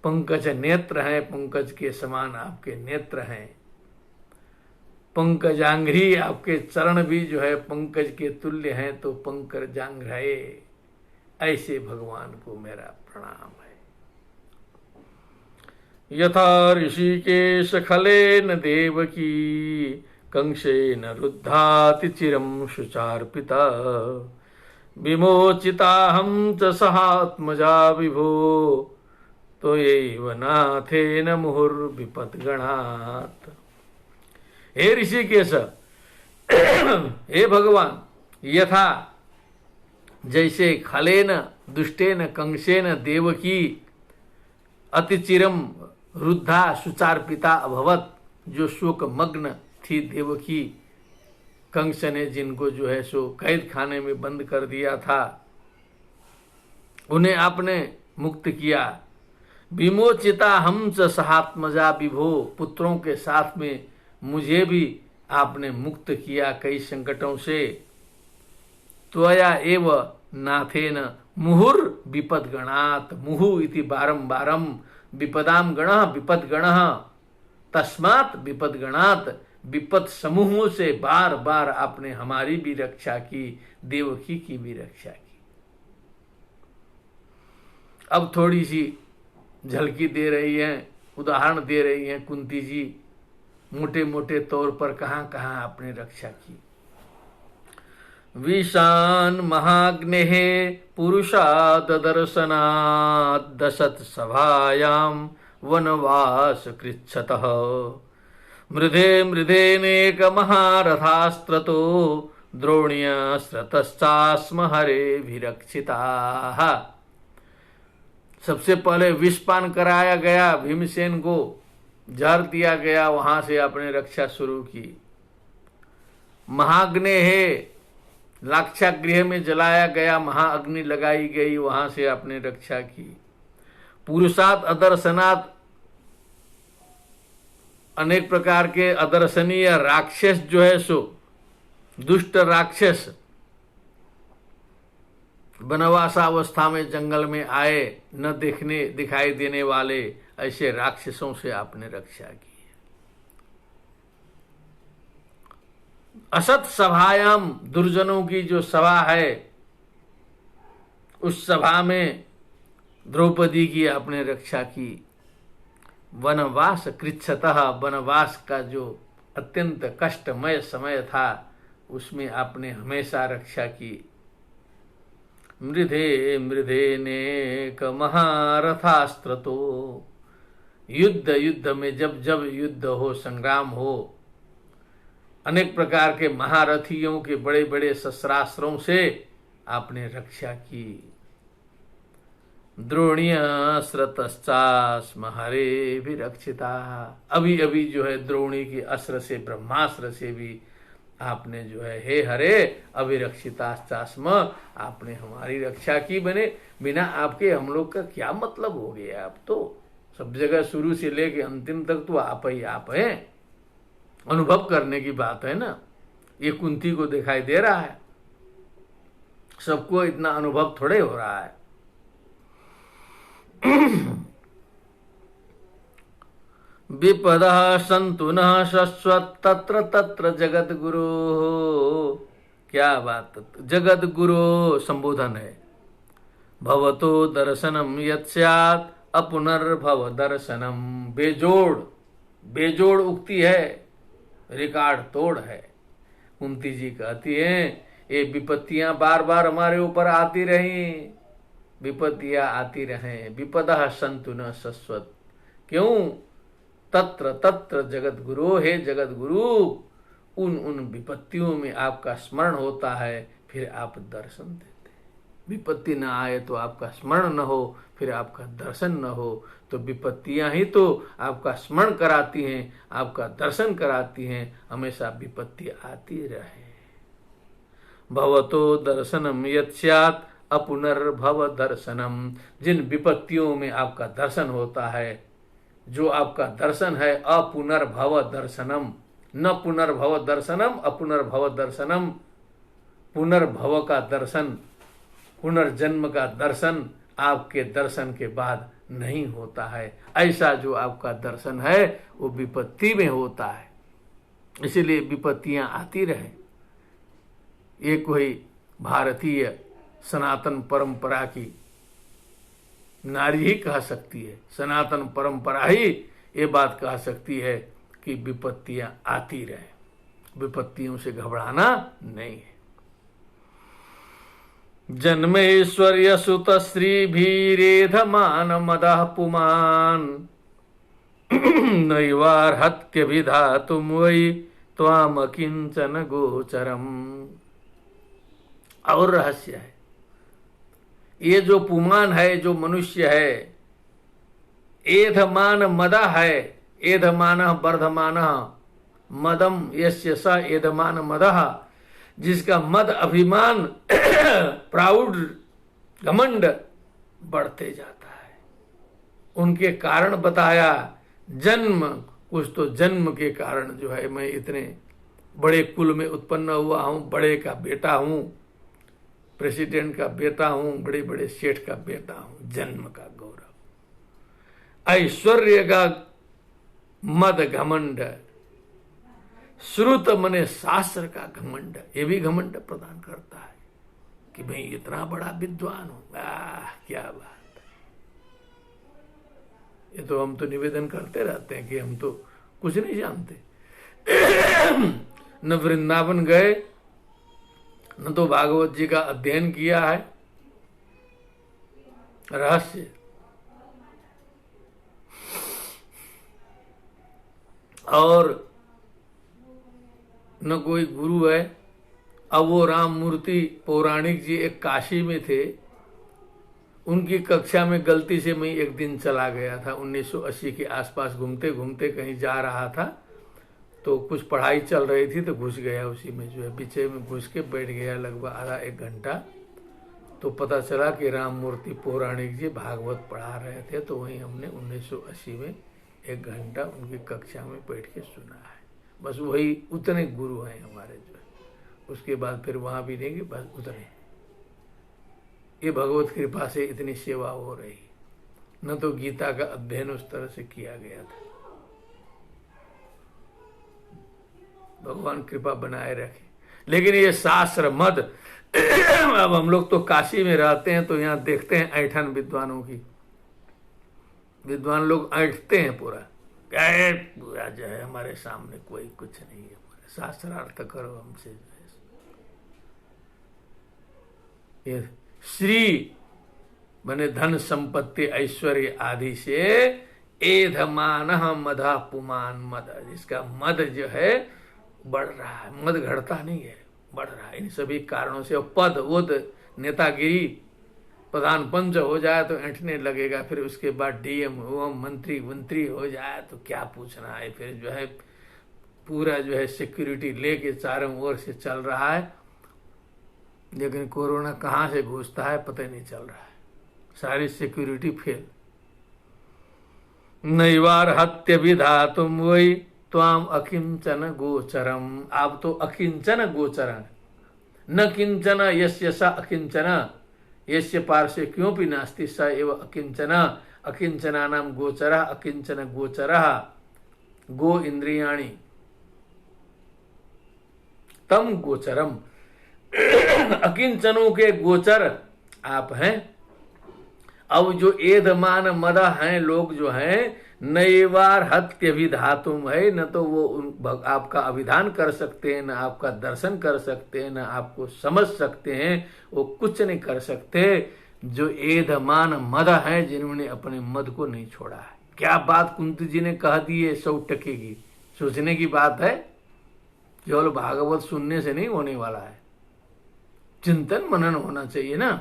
पंकज नेत्र हैं, पंकज के समान आपके नेत्र हैं। पंकजांघ्री, आपके चरण भी जो है पंकज के तुल्य हैं, तो पंकजांघ्रये, ऐसे भगवान को मेरा प्रणाम है। यथा ऋषिकेश खलेन देवकी कंसेन रुद्धाति चिरं शुचार्पिता विमोचिताहं च सहात्मजा विभो त्वयैव नाथेन मुहुर्विपद्गणात्। हे ऋषिकेश, हे भगवान, यथा जैसे खलेन दुष्टेन कंसेन देवकी अतिचिरम रुद्धा सुचार्पिता अभवत, जो शोक मग्न थी देवकी कंस ने जिनको जो है सो कैद खाने में बंद कर दिया था, उन्हें आपने मुक्त किया। विमोचिता हंस सहात्मजा विभो, पुत्रों के साथ में मुझे भी आपने मुक्त किया कई संकटों से। त्वया एव नाथेन मुहुर विपद गणात, मुहु इति बारम बारम विपदाम गणः विपद गणः, तस्मात् विपद गणात, विपद समूहों से बार बार आपने हमारी भी रक्षा की, देवकी की भी रक्षा की। अब थोड़ी सी झलकी दे रही हैं, उदाहरण दे रही हैं कुंती जी, मोटे मोटे तौर पर कहां कहां आपने रक्षा की। विशान महाग्नेः पुरुषात् दर्शनात् दशत सभायां वनवास कृच्छतः, मृधे मृधेनेक महारथास्त्रतो द्रोण्यस्त्रतश्चास्म हरेभिरक्षिताः। सबसे पहले विषपान कराया गया, भीमसेन को जहर दिया गया, वहां से आपने रक्षा शुरू की। महाग्नि है, लाक्षागृह में जलाया गया, महाअग्नि लगाई गई, वहां से आपने रक्षा की। पुरुषात अदर्शनात्, अनेक प्रकार के अदर्शनीय राक्षस जो है सो दुष्ट राक्षस वनवासावस्था में जंगल में आए, न देखने दिखाई देने वाले ऐसे राक्षसों से आपने रक्षा की। असत सभायाम, दुर्जनों की जो सभा है, उस सभा में द्रौपदी की आपने रक्षा की। वनवास कृच्छतः, वनवास का जो अत्यंत कष्टमय समय था, उसमें आपने हमेशा रक्षा की। मृधे मृधेनेक महारथास्त्रतो, युद्ध युद्ध में जब जब युद्ध हो, संग्राम हो, अनेक प्रकार के महारथियों के बड़े बड़े शस्त्रास्त्रों से आपने रक्षा की। द्रोणीयस्त्रतश्चास्म हरेभिरक्षिता, अभी अभी जो है द्रोणी के अस्त्र से, ब्रह्मास्त्र से भी आपने जो है हे हरे अभिरक्षिताश्चास्म, आपने हमारी रक्षा की। बने बिना आपके हम लोग का क्या मतलब हो गया? आप तो सब जगह शुरू से लेके अंतिम तक तो आप ही आप हैं। अनुभव करने की बात है ना, ये कुंती को दिखाई दे रहा है, सबको इतना अनुभव थोड़े हो रहा है। विपदः सन्तु नः शश्वत् तत्र तत्र जगत गुरु, क्या बात, जगत गुरु संबोधन है। भवतो दर्शनम यत् स्यात् अपुनर्भव दर्शनम, बेजोड़ बेजोड़ उक्ति है, रिकॉर्ड तोड़ है। कुंती जी कहती हैं ये विपत्तियां बार बार हमारे ऊपर आती रही, विपत्तियां आती रहे। विपदः सन्तु न शश्वत्, क्यों? तत्र तत्र जगत गुरु, हे जगत गुरु, उन उन विपत्तियों में आपका स्मरण होता है, फिर आप दर्शन देते। विपत्ति न आए तो आपका स्मरण न हो, फिर आपका दर्शन न हो, तो विपत्तियां ही तो आपका स्मरण कराती हैं, आपका दर्शन कराती हैं। हमेशा विपत्ति आती रहे। भवतो दर्शनम यत् स्यात् अपुनर्भव दर्शनम, जिन विपत्तियों में आपका दर्शन होता है, जो आपका दर्शन है अपुनर्भव दर्शनम, न पुनर्भव दर्शनम, अपुनर्भव दर्शनम, पुनर्भव का दर्शन, पुनर्जन्म का दर्शन आपके दर्शन के बाद नहीं होता है। ऐसा जो आपका दर्शन है वो विपत्ति में होता है, इसीलिए विपत्तियां आती रहे। ये कोई भारतीय सनातन परंपरा की नारी ही कह सकती है, सनातन परंपरा ही ये बात कह सकती है कि विपत्तियां आती रहे, विपत्तियों से घबराना नहीं है। जन्मेश्वर्य सुत श्री भीरेधमान मदः पुमान, नैवार्हत्य विधातुम वै त्वाम किंचन गोचरम। और रहस्य है, ये जो पुमान है, जो मनुष्य है, एधमान मद है, एधमान वर्धमान मदम यस्य स एधमान मदः, जिसका मद अभिमान प्राउड घमंड बढ़ते जाता है। उनके कारण बताया, जन्म, कुछ तो जन्म के कारण जो है मैं इतने बड़े कुल में उत्पन्न हुआ हूं, बड़े का बेटा हूं, प्रेसिडेंट का बेटा हूं, बड़े बड़े सेठ का बेटा हूं, जन्म का गौरव। ऐश्वर्य का मद घमंड, श्रुत मने शास्त्र का घमंड, ये भी घमंड प्रदान करता है कि मैं इतना बड़ा विद्वान हूं। क्या बात, ये तो हम तो निवेदन करते रहते हैं कि हम तो कुछ नहीं जानते। न वृंदावन गए, न तो भागवत जी का अध्ययन किया है रहस्य, और न कोई गुरु है। अब वो राम मूर्ति पौराणिक जी एक काशी में थे, उनकी कक्षा में गलती से मैं एक दिन चला गया था। 1980 के आसपास घूमते घूमते कहीं जा रहा था, तो कुछ पढ़ाई चल रही थी, तो घुस गया उसी में, जो है पीछे में घुस के बैठ गया लगभग आधा एक घंटा। तो पता चला कि राम मूर्ति पौराणिक जी भागवत पढ़ा रहे थे, तो वहीं हमने 1980 में एक घंटा उनकी कक्षा में बैठ के सुना है। बस वही उतने गुरु हैं हमारे जो है, उसके बाद फिर वहां भी नहीं, बस उतने। ये भगवत कृपा से इतनी सेवा हो रही, न तो गीता का अध्ययन उस तरह से किया गया था। भगवान कृपा बनाए रखे। लेकिन ये शास्त्र मद, अब हम लोग तो काशी में रहते हैं, तो यहाँ देखते हैं ऐठन विद्वानों की। विद्वान लोग ऐठते हैं पूरा जो है हमारे सामने कोई कुछ नहीं है, शास्त्रार्थ करो हमसे। ये श्री बने धन संपत्ति ऐश्वर्य आदि से एधमान मधा पुमान मद, जिसका मद जो है बढ़ रहा है, मद घटता नहीं है, बढ़ रहा है इन सभी कारणों से। पद उद नेतागिरी, प्रधान पंच हो जाए तो ऐंठने लगेगा, फिर उसके बाद डीएम ओम मंत्री हो जाए तो क्या पूछना है। फिर जो है पूरा जो है सिक्योरिटी लेके चारों ओर से चल रहा है, लेकिन कोरोना कहाँ से घुसता है पता ही नहीं चल रहा है, सारी सिक्योरिटी फेल। नैवार हत्य विधातुम वै त्वाम अकिंचन गोचरम। आप तो अकिंचन गोचरम, न किंचन यस्य स अकिंचन, यस्य पार्श्वे क्योंपि नास्ति स एव अकिंचन। अकिंचनानाम गोचरः अकिंचन गोचरः गो इंद्रियाणि तम गोचरम। अकिंचनों के गोचर आप हैं। अब जो एधमान मद हैं लोग जो हैं, नैवार हत्य विधातुम है, न तो वो आपका अभिधान कर सकते हैं, न आपका दर्शन कर सकते हैं, न आपको समझ सकते हैं, वो कुछ नहीं कर सकते। जो एधमान मद है, जिन्होंने अपने मद को नहीं छोड़ा है। क्या बात कुंती जी ने कह दी है, 100 टके की सोचने की बात है। केवल भागवत सुनने से नहीं होने वाला है, चिंतन मनन होना चाहिए ना।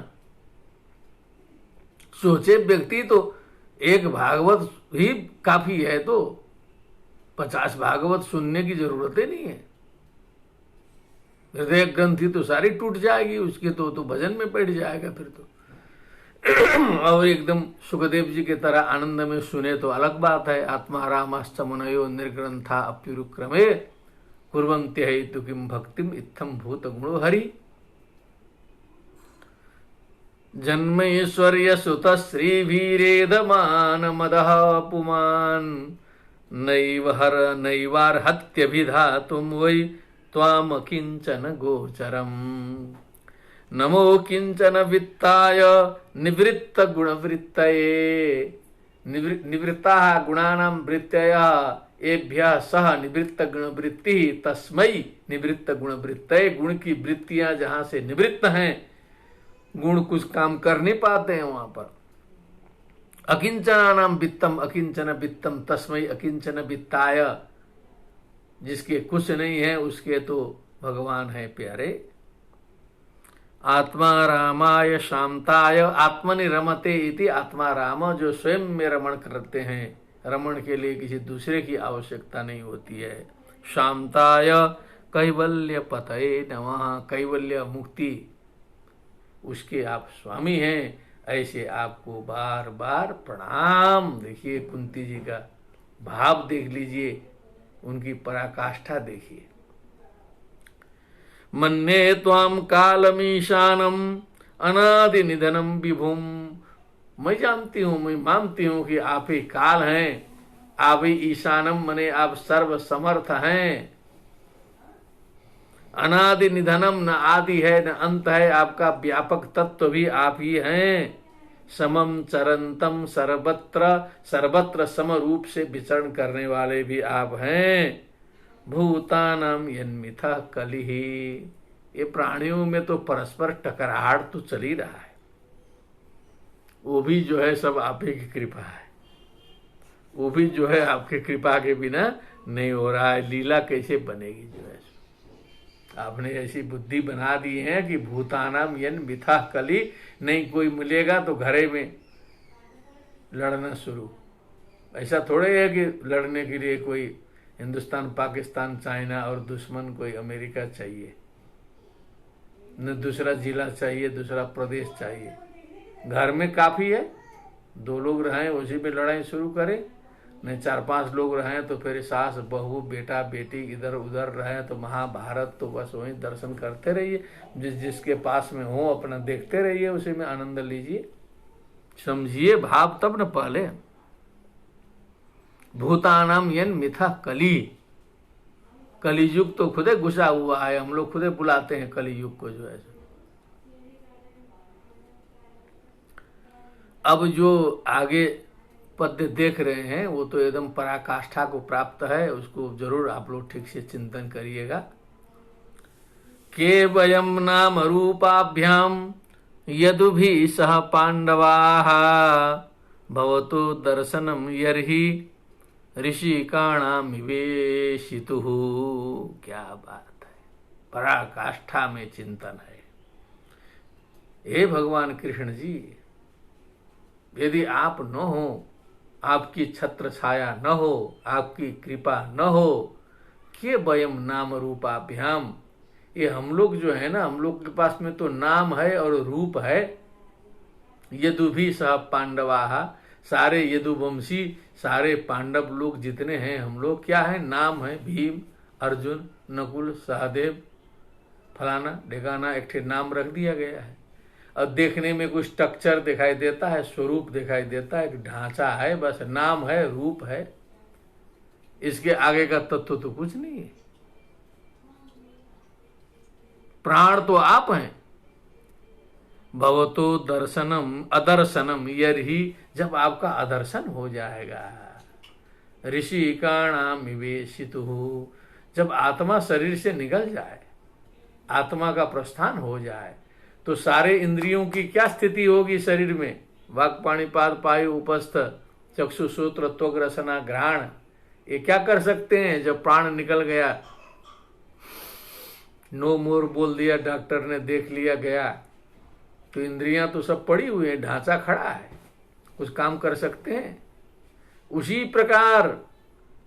सोचे व्यक्ति तो एक भागवत ही काफी है, तो 50 भागवत सुनने की जरूरत ही नहीं है। हृदय ग्रंथि तो सारी टूट जाएगी उसके, तो भजन में बैठ जाएगा फिर तो। और एकदम सुखदेव जी की तरह आनंद में सुने तो अलग बात है। आत्मा रामाश्च मुनयो निर्ग्रंथा अप्युरुक्रमे कुर्वन्ते हेतु किम भक्तिम इत्थम भूत गुणो हरि। जन्मैश्वर्य सुत श्री वीरेदमान मदः पुमान नैवार हत्य विधातुम वै त्वाम किंचन गोचरम। नमो किंचन वित्ताय निवृत्त गुणवृत्तये। निवृत्ता गुणानां वृत्तयः एभ्यः सह निवृत्त गुणवृत्ति तस्मै निवृत्त गुणवृत्तये। गुण की वृत्तियां जहां से निवृत्त हैं, गुण कुछ काम कर नहीं पाते हैं वहां पर। अकिंचनानाम वित्तम अकिंचन वित्तम तस्मै अकिंचन वित्ताय। जिसके कुछ नहीं है उसके तो भगवान है प्यारे। आत्मा रामाय शांताय आत्मनि रमते इति। आत्मा राम, जो स्वयं में रमण करते हैं, रमण के लिए किसी दूसरे की आवश्यकता नहीं होती है। शांताय कैवल्य पतये नमः। कैवल्य मुक्ति उसके आप स्वामी हैं, ऐसे आपको बार बार प्रणाम। देखिए कुंती जी का भाव देख लीजिए, उनकी पराकाष्ठा देखिए। मन्ये त्वाम कालमीशानम अनादि निधनम विभुम। मैं जानती हूँ, मैं मानती हूँ कि आप ही काल हैं, आप ही ईशानम मने आप सर्व समर्थ हैं। अनादि निधनम, न आदि है न अंत है, आपका व्यापक तत्व भी आप ही हैं। समम चरंतम सर्वत्र, सर्वत्र सम रूप से विचरण करने वाले भी आप हैं। भूतानाम यन्मिथा कलिहि। ये प्राणियों में तो परस्पर टकराहट तो चल ही रहा है, वो भी जो है सब आप ही की कृपा है, वो भी जो है आपकी कृपा के बिना नहीं हो रहा है। लीला कैसे बनेगी? जो है आपने ऐसी बुद्धि बना दी है कि भूतानाम यन मिथा कली, नहीं कोई मिलेगा तो घरे में लड़ना शुरू। ऐसा थोड़े है कि लड़ने के लिए कोई हिंदुस्तान, पाकिस्तान, चाइना और दुश्मन कोई अमेरिका चाहिए, न दूसरा जिला चाहिए, दूसरा प्रदेश चाहिए। घर में काफी है, 2 लोग रहें उसी में लड़ाई शुरू करें, नहीं 4-5 लोग रहें तो फिर सास बहू बेटा बेटी इधर उधर रहें तो महाभारत। तो बस वहीं दर्शन करते रहिए, जिसके पास में हो अपना देखते रहिए, उसी में आनंद लीजिए। समझिए भाव तब न पहले। भूतानाम यन मिथा कली, कलियुग तो खुदे घुसा हुआ है, हम लोग खुदे बुलाते हैं कलियुग को जो है। अब जो आगे पद्य देख रहे हैं वो तो एकदम पराकाष्ठा को प्राप्त है, उसको जरूर आप लोग ठीक से चिंतन करिएगा। के वयम नाम रूपाभ्याम यदुभि सह पांडवाः भवतो दर्शनम यर्हि ऋषिकाणामिवेशितुः। क्या बात है, पराकाष्ठा में चिंतन है। हे भगवान कृष्ण जी, यदि आप न हो, आपकी छत्र छाया न हो, आपकी कृपा न हो, के वयम नाम रूपाभ्याम, ये हम लोग जो है ना, हम लोग के पास में तो नाम है और रूप है। यदुभि सह पांडवाः, सारे यदुवंशी सारे पांडव लोग जितने हैं हम लोग क्या है, नाम है। भीम, अर्जुन, नकुल, सहदेव, फलाना ढिकाना एक ठे नाम रख दिया गया है। और देखने में कुछ स्ट्रक्चर दिखाई देता है, स्वरूप दिखाई देता है, ढांचा है, बस नाम है, रूप है। इसके आगे का तत्व तो कुछ नहीं है। प्राण तो आप हैं। भवतो दर्शनम अदर्शनम यर्हि, जब आपका अदर्शन हो जाएगा। ऋषिकाणामिवेशितुः, जब आत्मा शरीर से निकल जाए, आत्मा का प्रस्थान हो जाए, तो सारे इंद्रियों की क्या स्थिति होगी शरीर में? वाक् पाणिपाद पायु उपस्थ चक्षु श्रोत्र त्वग रसना घ्राण, ये क्या कर सकते हैं? जब प्राण निकल गया, नो मोर बोल दिया डॉक्टर ने, देख लिया गया, तो इंद्रियां तो सब पड़ी हुई हैं, ढांचा खड़ा है, कुछ काम कर सकते हैं? उसी प्रकार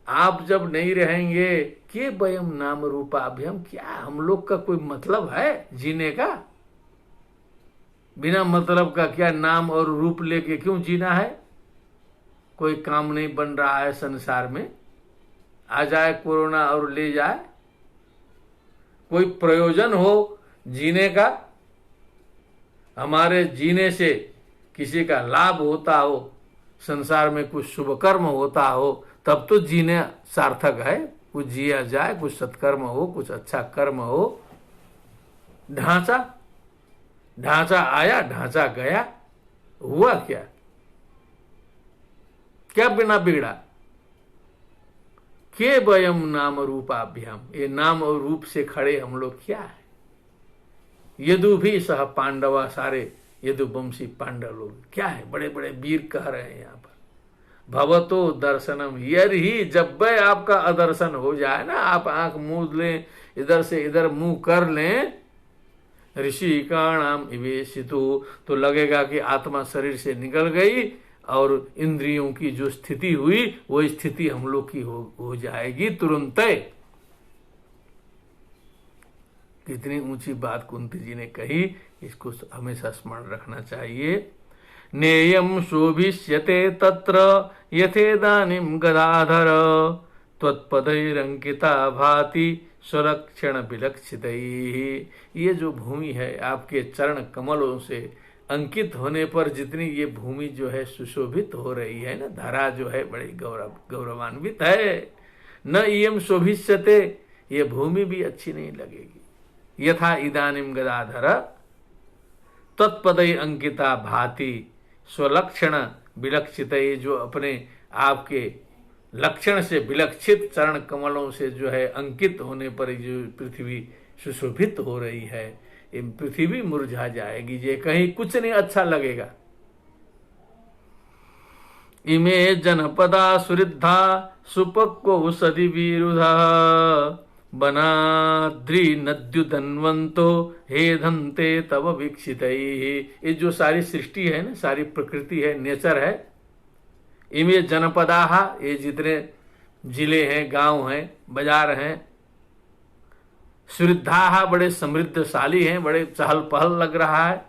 आप जब नहीं रहेंगे, के वयम नाम रूपाभ्याम, क्या हम लोग का कोई मतलब है जीने का? बिना मतलब का क्या नाम और रूप लेके क्यों जीना है? कोई काम नहीं बन रहा है संसार में, आ जाए कोरोना और ले जाए। कोई प्रयोजन हो जीने का, हमारे जीने से किसी का लाभ होता हो, संसार में कुछ शुभ कर्म होता हो, तब तो जीने सार्थक है। कुछ जिया जाए, कुछ सत्कर्म हो, कुछ अच्छा कर्म हो। ढांचा ढांचा आया, ढांचा गया, हुआ क्या? क्या बिना बिगड़ा? के वयम नाम रूपाभ्याम, ये नाम और रूप से खड़े हम लोग क्या है? यदुभि सह पांडवा, सारे यदुवंशी पांडव लोग क्या है? बड़े बड़े वीर कह रहे हैं यहाँ पर। भवतो दर्शनम यर्हि, जब वह आपका अदर्शन हो जाए ना, आप आंख मूंद लें, इधर से इधर मुंह कर लें, ऋषिकाणाम इवेशितु, तो लगेगा कि आत्मा शरीर से निकल गई और इंद्रियों की जो स्थिति हुई वो स्थिति हम लोग की हो जाएगी तुरंत। कितनी ऊंची बात कुंती जी ने कही, इसको हमेशा स्मरण रखना चाहिए। नेयम शोभिष्यते तत्र यथेदानीम गदाधर त्वत्पदैरंकिता भाति स्वलक्षण विलक्षितैः। ये जो भूमि है आपके चरण कमलों से अंकित होने पर जितनी ये भूमि जो है सुशोभित हो रही है ना, धरा जो है बड़ी गौरवान्वित है। न इयम शोभिष्यते, ये भूमि भी अच्छी नहीं लगेगी। यथा इदानीम गदाधर तत्पदय अंकिता भाति स्वलक्षण विलक्षित, जो अपने आपके लक्षण से विलक्षित चरण कमलों से जो है अंकित होने पर जो पृथ्वी सुशोभित हो रही है, ये पृथ्वी मुरझा जाएगी, ये कहीं कुछ नहीं अच्छा लगेगा। इमे जनपदा सुरिद्धा सुपक्व सदि विरुधा बनाद्रि नद्युदन्वंतो हे धन्ते तव वीक्षित। ये जो सारी सृष्टि है ना, सारी प्रकृति है, नेचर है। इमे जनपदाहा, ये जितने जिले हैं, गांव हैं, बाजार हैं, सुरिद्धाहा, बड़े समृद्धशाली हैं, बड़े चहल पहल लग रहा है।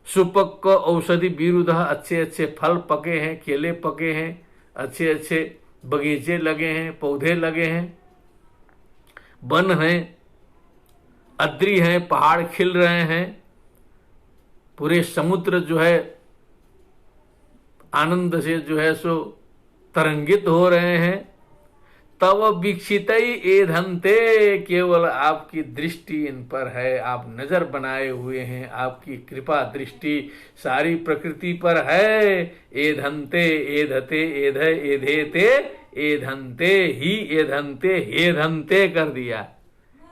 सुपक्व औषधि विरुद्ध, अच्छे अच्छे फल पके हैं, केले पके हैं, अच्छे अच्छे बगीचे लगे हैं, पौधे लगे हैं, वन हैं, अद्री हैं, पहाड़ खिल रहे हैं, पूरे समुद्र जो है आनंद से जो है सो तरंगित हो रहे हैं। तव वीक्षितई एधन्ते, केवल आपकी दृष्टि इन पर है, आप नजर बनाए हुए हैं, आपकी कृपा दृष्टि सारी प्रकृति पर है। एधन्ते, एधते, एध, एधेते, एधन्ते, ही एधन्ते, हेधन्ते कर दिया।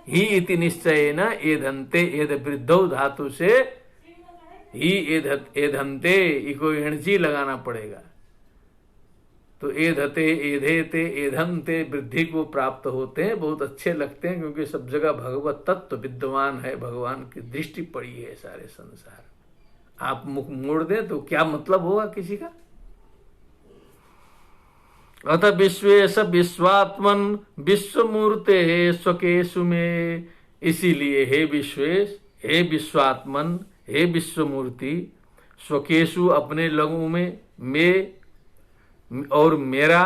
ही इति निश्चय न एधन्ते, एध वृद्धौ धातु से ही एधन्ते, इको एणची लगाना पड़ेगा। तो एधते, एधेते, एधन्ते वृद्धि को प्राप्त होते हैं, बहुत अच्छे लगते हैं, क्योंकि सब जगह भगवत तत्व विद्यमान है, भगवान की दृष्टि पड़ी है सारे संसार। आप मुख मोड़ दें तो क्या मतलब होगा किसी का। अथ विश्वेश विश्वात्मन विश्वमूर्ते स्वकेशु में, इसीलिए हे विश्वेश, हे विश्वात्मन, हे विश्वमूर्ति, स्वकेशु अपने लघु में और मेरा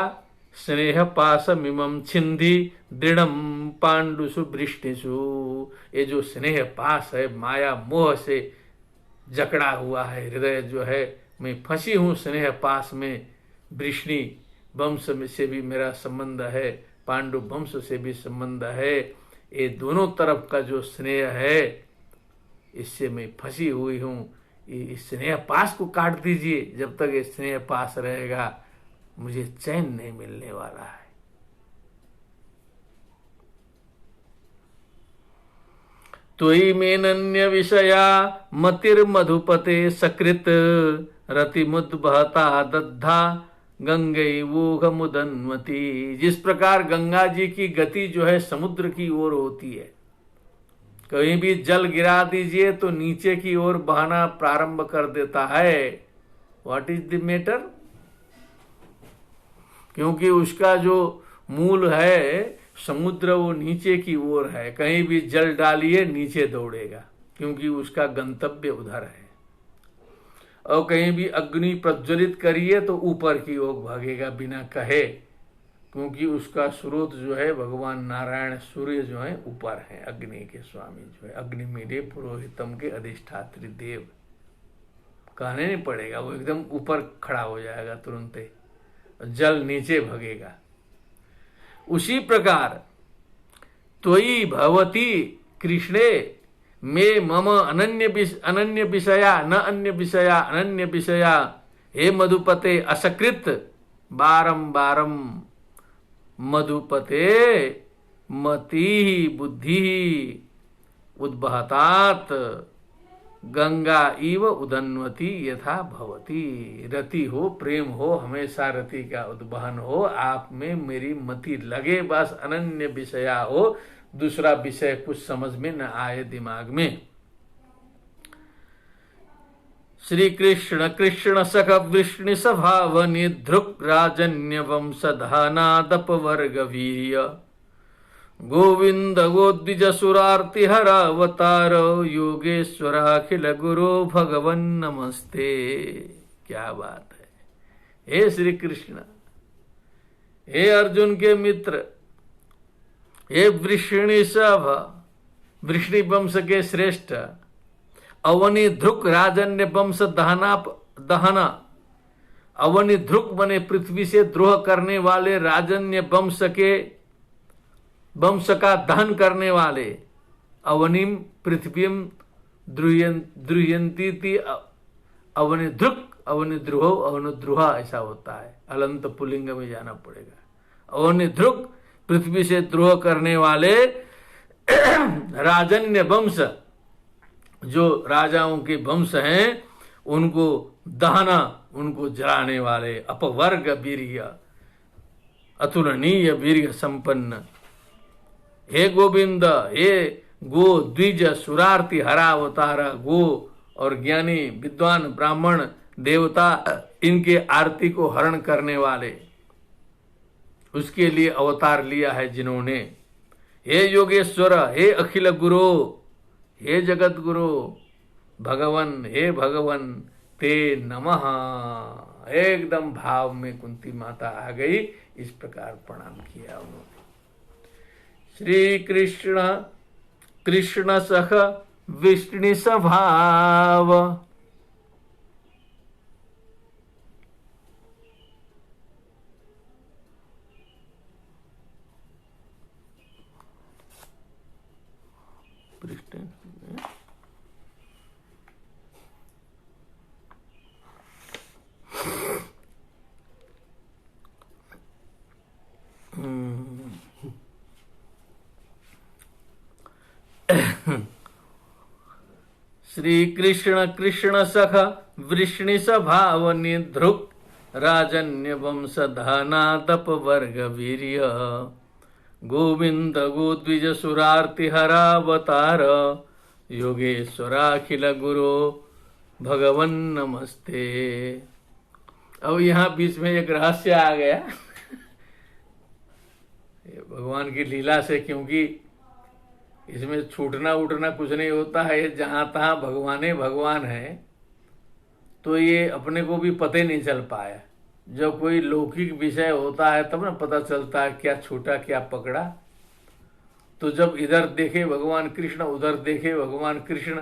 स्नेह पास मिमम छिंदी दृढ़म पांडुसु वृष्टिसु, ये जो स्नेह पास है, माया मोह से जकड़ा हुआ है हृदय जो है, मैं फंसी हूँ स्नेह पास में। वृष्णि वंश से भी मेरा संबंध है, पांडु वंश से भी संबंध है, ये दोनों तरफ का जो स्नेह है, इससे मैं फंसी हुई हूँ। इस स्नेह पास को काट दीजिए, जब तक ये स्नेह पास रहेगा मुझे चैन नहीं मिलने वाला है। त्वयि मेनन्य विषया मतिर्मधुपते सकृत रतिमुद्भता दद्धा गंगैवोघ मुदन्वती। जिस प्रकार गंगा जी की गति जो है समुद्र की ओर होती है, कहीं भी जल गिरा दीजिए तो नीचे की ओर बहना प्रारंभ कर देता है। What is the matter? क्योंकि उसका जो मूल है समुद्र, वो नीचे की ओर है, कहीं भी जल डालिए नीचे दौड़ेगा, क्योंकि उसका गंतव्य उधर है। और कहीं भी अग्नि प्रज्वलित करिए तो ऊपर की ओर भागेगा बिना कहे, क्योंकि उसका स्रोत जो है भगवान नारायण सूर्य जो है ऊपर है, अग्नि के स्वामी जो है, अग्नि मेरे पुरोहितम के अधिष्ठात्री देव। कहने नहीं पड़ेगा, वो एकदम ऊपर खड़ा हो जाएगा तुरंत ही, जल नीचे भगेगा। उसी प्रकार त्वयि भवती कृष्णे मे मम अनन्य विषया न अन्य विषया अनन्य विषया, हे मधुपते असकृत बारंबारम मधुपते मति बुद्धि उद्बहतात गंगा इव उदन्वती यथा भवती। रति हो, प्रेम हो, हमेशा रति का उद्वहन हो, आप में मेरी मति लगे, बस अनन्य विषया हो, दूसरा विषय कुछ समझ में न आए दिमाग में। श्री कृष्ण कृष्ण सख वृष्णि स्वभाव निधृक राजन्य वंशधानादप वर्ग वीर्य गोविंद गोद्विज सुरार्ति हरावतार योगेश्वर अखिल गुरु भगवन नमस्ते। क्या बात है। हे श्री कृष्ण, हे अर्जुन के मित्र, हे वृष्णि सभ, वृष्णि वंश के श्रेष्ठ, अवनी ध्रुक राजन्य वंश दहना, अवनी ध्रुक बने पृथ्वी से द्रोह करने वाले, राजन्य वंश का दहन करने वाले, अवनिम पृथ्वीम द्रुयंती थी, अवनि ध्रुक, अवनि द्रोह, अवनुद्रोह ऐसा होता है, अलंत पुलिंग में जाना पड़ेगा। अवनि ध्रुक पृथ्वी से द्रोह करने वाले, राजन्य वंश जो राजाओं के वंश हैं उनको दहना, उनको जलाने वाले, अपवर्ग वीर्य, अतुलनीय वीर्य संपन्न। हे गोविंद, हे गो द्विज सुरार्ति हरावतार, गो और ज्ञानी विद्वान ब्राह्मण देवता इनके आरती को हरण करने वाले, उसके लिए अवतार लिया है जिन्होंने। हे योगेश्वर, हे अखिल गुरु, हे जगत गुरु भगवन, हे भगवन ते नमः। एकदम भाव में कुंती माता आ गई, इस प्रकार प्रणाम किया उन्होंने। श्री कृष्ण कृष्ण सख विष्णु स्वभाव, श्री कृष्ण कृष्ण सख वृष्णि स्वभाव निधृक, राजन्य वंश धनादप वर्ग वीर्य, गोविंद गोद्विज सुरार्ति हरावतार, योगेश्वराखिल गुरु भगवन नमस्ते। अब यहाँ बीच में एक रहस्य आ गया भगवान की लीला से, क्योंकि इसमें छूटना उठना कुछ नहीं होता है, जहां तहां भगवान भगवान है, तो ये अपने को भी पता ही नहीं चल पाया। जब कोई लौकिक विषय होता है तब ना पता चलता है क्या छूटा क्या पकड़ा। तो जब इधर देखे भगवान कृष्ण, उधर देखे भगवान कृष्ण,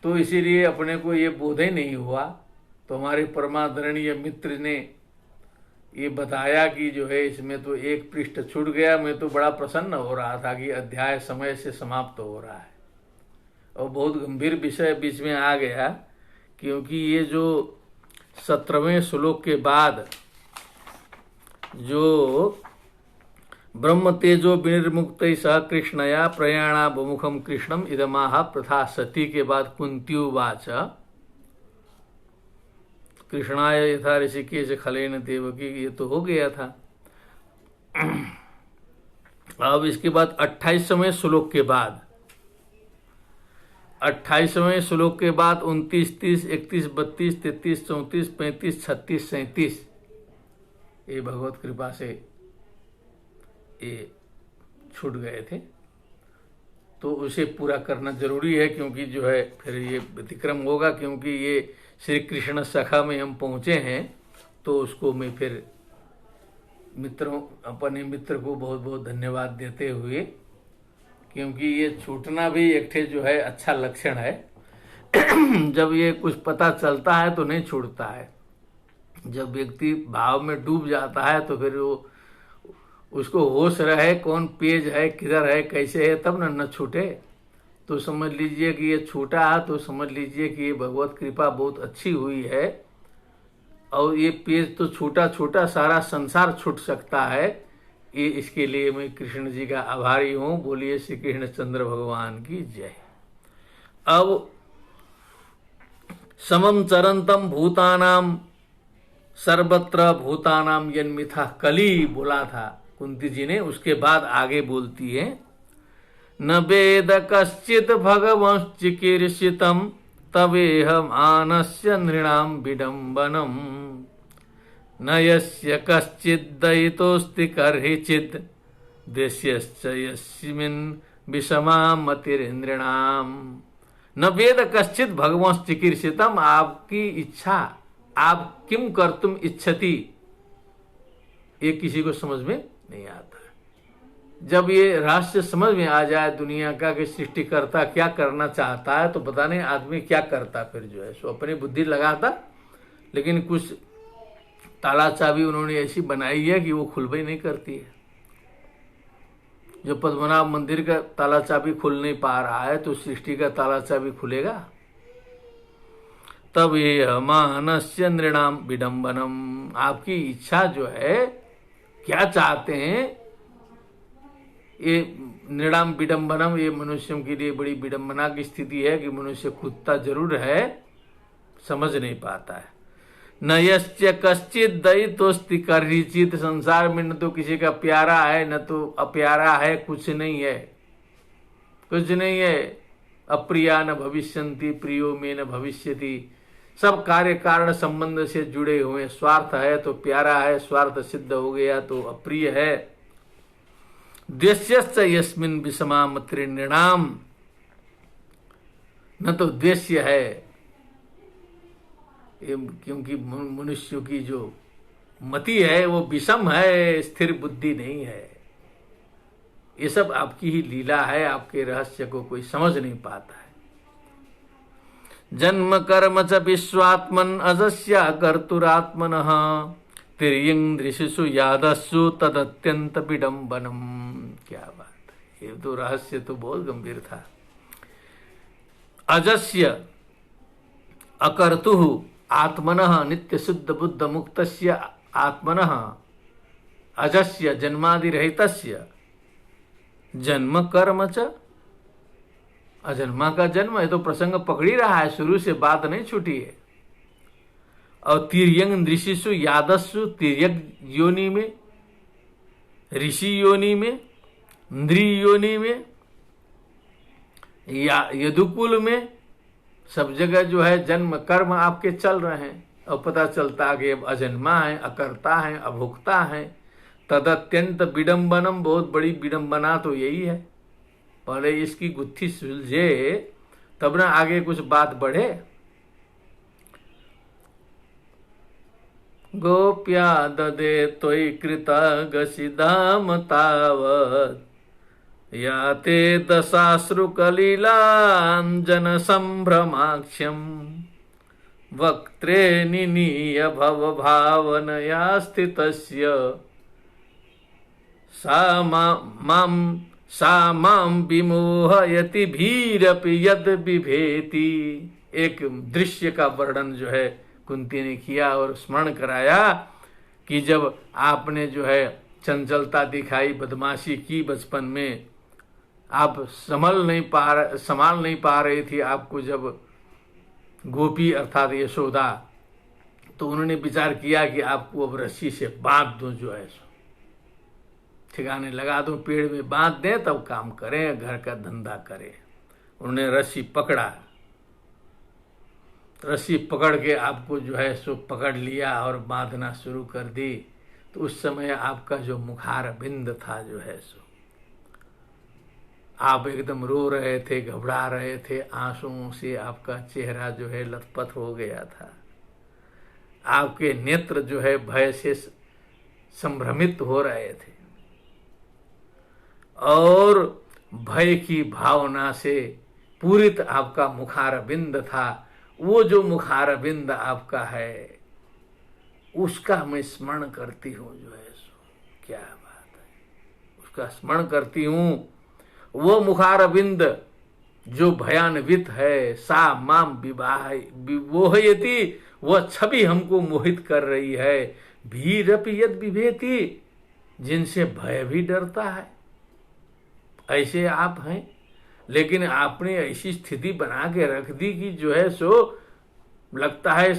तो इसीलिए अपने को ये बोध ही नहीं हुआ। तो हमारे परमादरणीय मित्र ने ये बताया कि जो है इसमें तो एक पृष्ठ छूट गया। मैं तो बड़ा प्रसन्न हो रहा था कि अध्याय समय से समाप्त हो रहा है, और बहुत गंभीर विषय बीच में आ गया, क्योंकि ये जो 17वें श्लोक के बाद जो ब्रह्म तेजो विनिर्मुक्त सह कृष्णया प्रयाणा बहुमुखम कृष्णम इदमाह प्रथा सती के बाद कुंत्युवाच, कृष्णाय यथा ऋषिकेश खलेन देवकी, ये तो हो गया था। अब इसके बाद 28वें श्लोक के बाद 28वें श्लोक के बाद 29, 30, 31, 32, 33, 34, 35, 36, 37 ये भगवत कृपा से ये छूट गए थे। तो उसे पूरा करना जरूरी है, क्योंकि जो है फिर ये व्यतिक्रम होगा, क्योंकि ये श्री कृष्ण सखा में हम पहुंचे हैं। तो उसको मैं फिर मित्रों, अपने मित्र को बहुत बहुत धन्यवाद देते हुए, क्योंकि ये छूटना भी एक ठे जो है अच्छा लक्षण है। जब ये कुछ पता चलता है तो नहीं छूटता है। जब व्यक्ति भाव में डूब जाता है तो फिर वो उसको होश रहे कौन पेज है, किधर है, कैसे है, तब न छूटे। तो समझ लीजिए कि ये छूटा है तो समझ लीजिए कि ये भगवत कृपा बहुत अच्छी हुई है। और ये पेज तो छोटा छोटा सारा संसार छूट सकता है। ये इसके लिए मैं कृष्ण जी का आभारी हूँ। बोलिए श्री कृष्णचंद्र भगवान की जय। अब समम चरंतम भूतानाम सर्वत्र भूतानाम यन्मिथा कली बोला था कुंती जी ने। उसके बाद आगे बोलती है, न वेद कश्चित भगवंश्चिकीर्षितम तवेह मानस्य नृणाम विडम्बनम, न यस्य कश्चित् दयितोऽस्ति कर्हिचित् देश्यश्च यस्मिन् विषमा मतिरिंद्रिणाम न वेद कश्चित भगवंस चिकीर्षितम। आपकी इच्छा, आप किम कर्तुम इच्छति, ये किसी को समझ में नहीं आता। जब ये रहस्य समझ में आ जाए दुनिया का कि सृष्टिकर्ता क्या करना चाहता है, तो पता नहीं आदमी क्या करता फिर जो है सो अपनी बुद्धि लगाता, लेकिन कुछ ताला चाबी उन्होंने ऐसी बनाई है कि वो खुल भी नहीं करती है। जो पद्मनाभ मंदिर का ताला चाबी खुल नहीं पा रहा है, तो सृष्टि का ताला चाबी खुलेगा? तब ये मानस्य नृणाम विडंबनम, आपकी इच्छा जो है, क्या चाहते हैं, ये नृणाम विडंबनम, ये मनुष्यों के लिए बड़ी विडंबना की स्थिति है कि मनुष्य कूदता जरूर है, समझ नहीं पाता है। न यश्च कश्चित दयितोस्ति कर्हिचित, संसार में न तो किसी का प्यारा है न तो अप्यारा है, कुछ नहीं है, कुछ नहीं है। अप्रिया न भविष्यन्ति प्रियो में न भविष्यति, सब कार्य कारण संबंध से जुड़े हुए। स्वार्थ है तो प्यारा है, स्वार्थ सिद्ध हो गया तो अप्रिय है। द्वेष्यश्च यस्मिन् विषमा मतिर्नृणाम, न तो द्वेष्य है, क्योंकि मनुष्य की जो मति है वो विषम है, स्थिर बुद्धि नहीं है। ये सब आपकी ही लीला है, आपके रहस्य को कोई समझ नहीं पाता है। जन्म कर्म च विश्वात्मन अजस्य कर्तुरात्मनः, तिर्यंग दृशिषु यादस्सु तदत्यंत विडंबनम। क्या बात है, ये तो रहस्य तो बहुत गंभीर था। अजस्य अकर्तुः आत्मनः नित्य शुद्ध बुद्ध मुक्तस्य आत्मनः अजस्य जन्मादिरहितस्य जन्म कर्म च, अजन्मा का जन्म है तो प्रसंग पकड़ ही रहा है, शुरू से बात नहीं छूटी है। और तिर्यंग ऋषिषु यादस्सु, तिर्यक योनि में, ऋषि योनि में, इंद्री योनि में, या यदुकुल में, सब जगह जो है जन्म कर्म आपके चल रहे हैं। और पता चलता कि अब अजन्मा है, अकर्ता है, अभोक्ता है। तदत्यंत विडंबनम, बहुत बड़ी विडंबना तो यही है। पहले इसकी गुत्थी सुलझे तब ना आगे कुछ बात बढ़े। गोप्या ददे त्वयि कृतगसिदाम तावत्, याते दशाश्रुकलिलाञ्जन संभ्रमाक्ष्यम, वक्त्रे निनीय भव भावनया स्थितस्य, सा मां विमोहयति भीरपि यद बिभेति। एक दृश्य का वर्णन जो है कुंती ने किया और स्मरण कराया कि जब आपने जो है चंचलता दिखाई, बदमाशी की बचपन में, आप संभाल नहीं पा रही थी आपको जब गोपी अर्थात यशोदा, तो उन्होंने विचार किया कि आपको अब रस्सी से बांध दूं, जो है ठिकाने लगा दूं, पेड़ में बांध दें, तब काम करें, घर का धंधा करें। उन्होंने रस्सी पकड़ा, रस्सी पकड़ के आपको जो है सो पकड़ लिया और बांधना शुरू कर दी। तो उस समय आपका जो मुखार बिंद था जो है सो, आप एकदम रो रहे थे, घबरा रहे थे, आंसुओं से आपका चेहरा जो है लथपथ हो गया था। आपके नेत्र जो है भय से संभ्रमित हो रहे थे और भय की भावना से पूरित आपका मुखार बिंद था। वो जो मुखार बिंद आपका है उसका मैं स्मरण करती हूँ, जो है सो क्या बात है, उसका स्मरण करती हूँ। वो मुखार बिंद जो भयान्वित है, सा माम विमोहयति, वह छवि हमको मोहित कर रही है। भीरपि यद बिभेति, जिनसे भय भी डरता है, ऐसे आप हैं। लेकिन आपने ऐसी स्थिति बना के रख दी कि जो है सो लगता है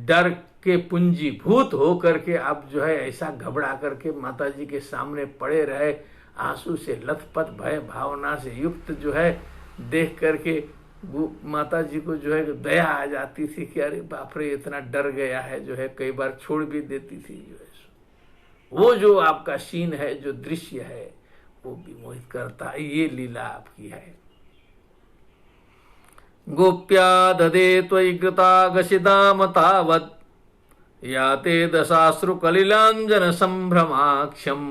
डर के पुंजीभूत हो करके आप जो है ऐसा घबरा करके माता जी के सामने पड़े रहे, आंसू से लथपथ भय भावना से युक्त जो है देख करके वो माता जी को जो है दया आ जाती थी कि अरे बाप रे इतना डर गया है, जो है कई बार छोड़ भी देती थी। जो है वो जो आपका सीन है, जो दृश्य है, वो विमोहित करता है। ये लीला आपकी है। गोप्या ददे त्वयि कृतागसिदाम तावत् याते दशाश्रु कलिलांजन संभ्रमाक्षम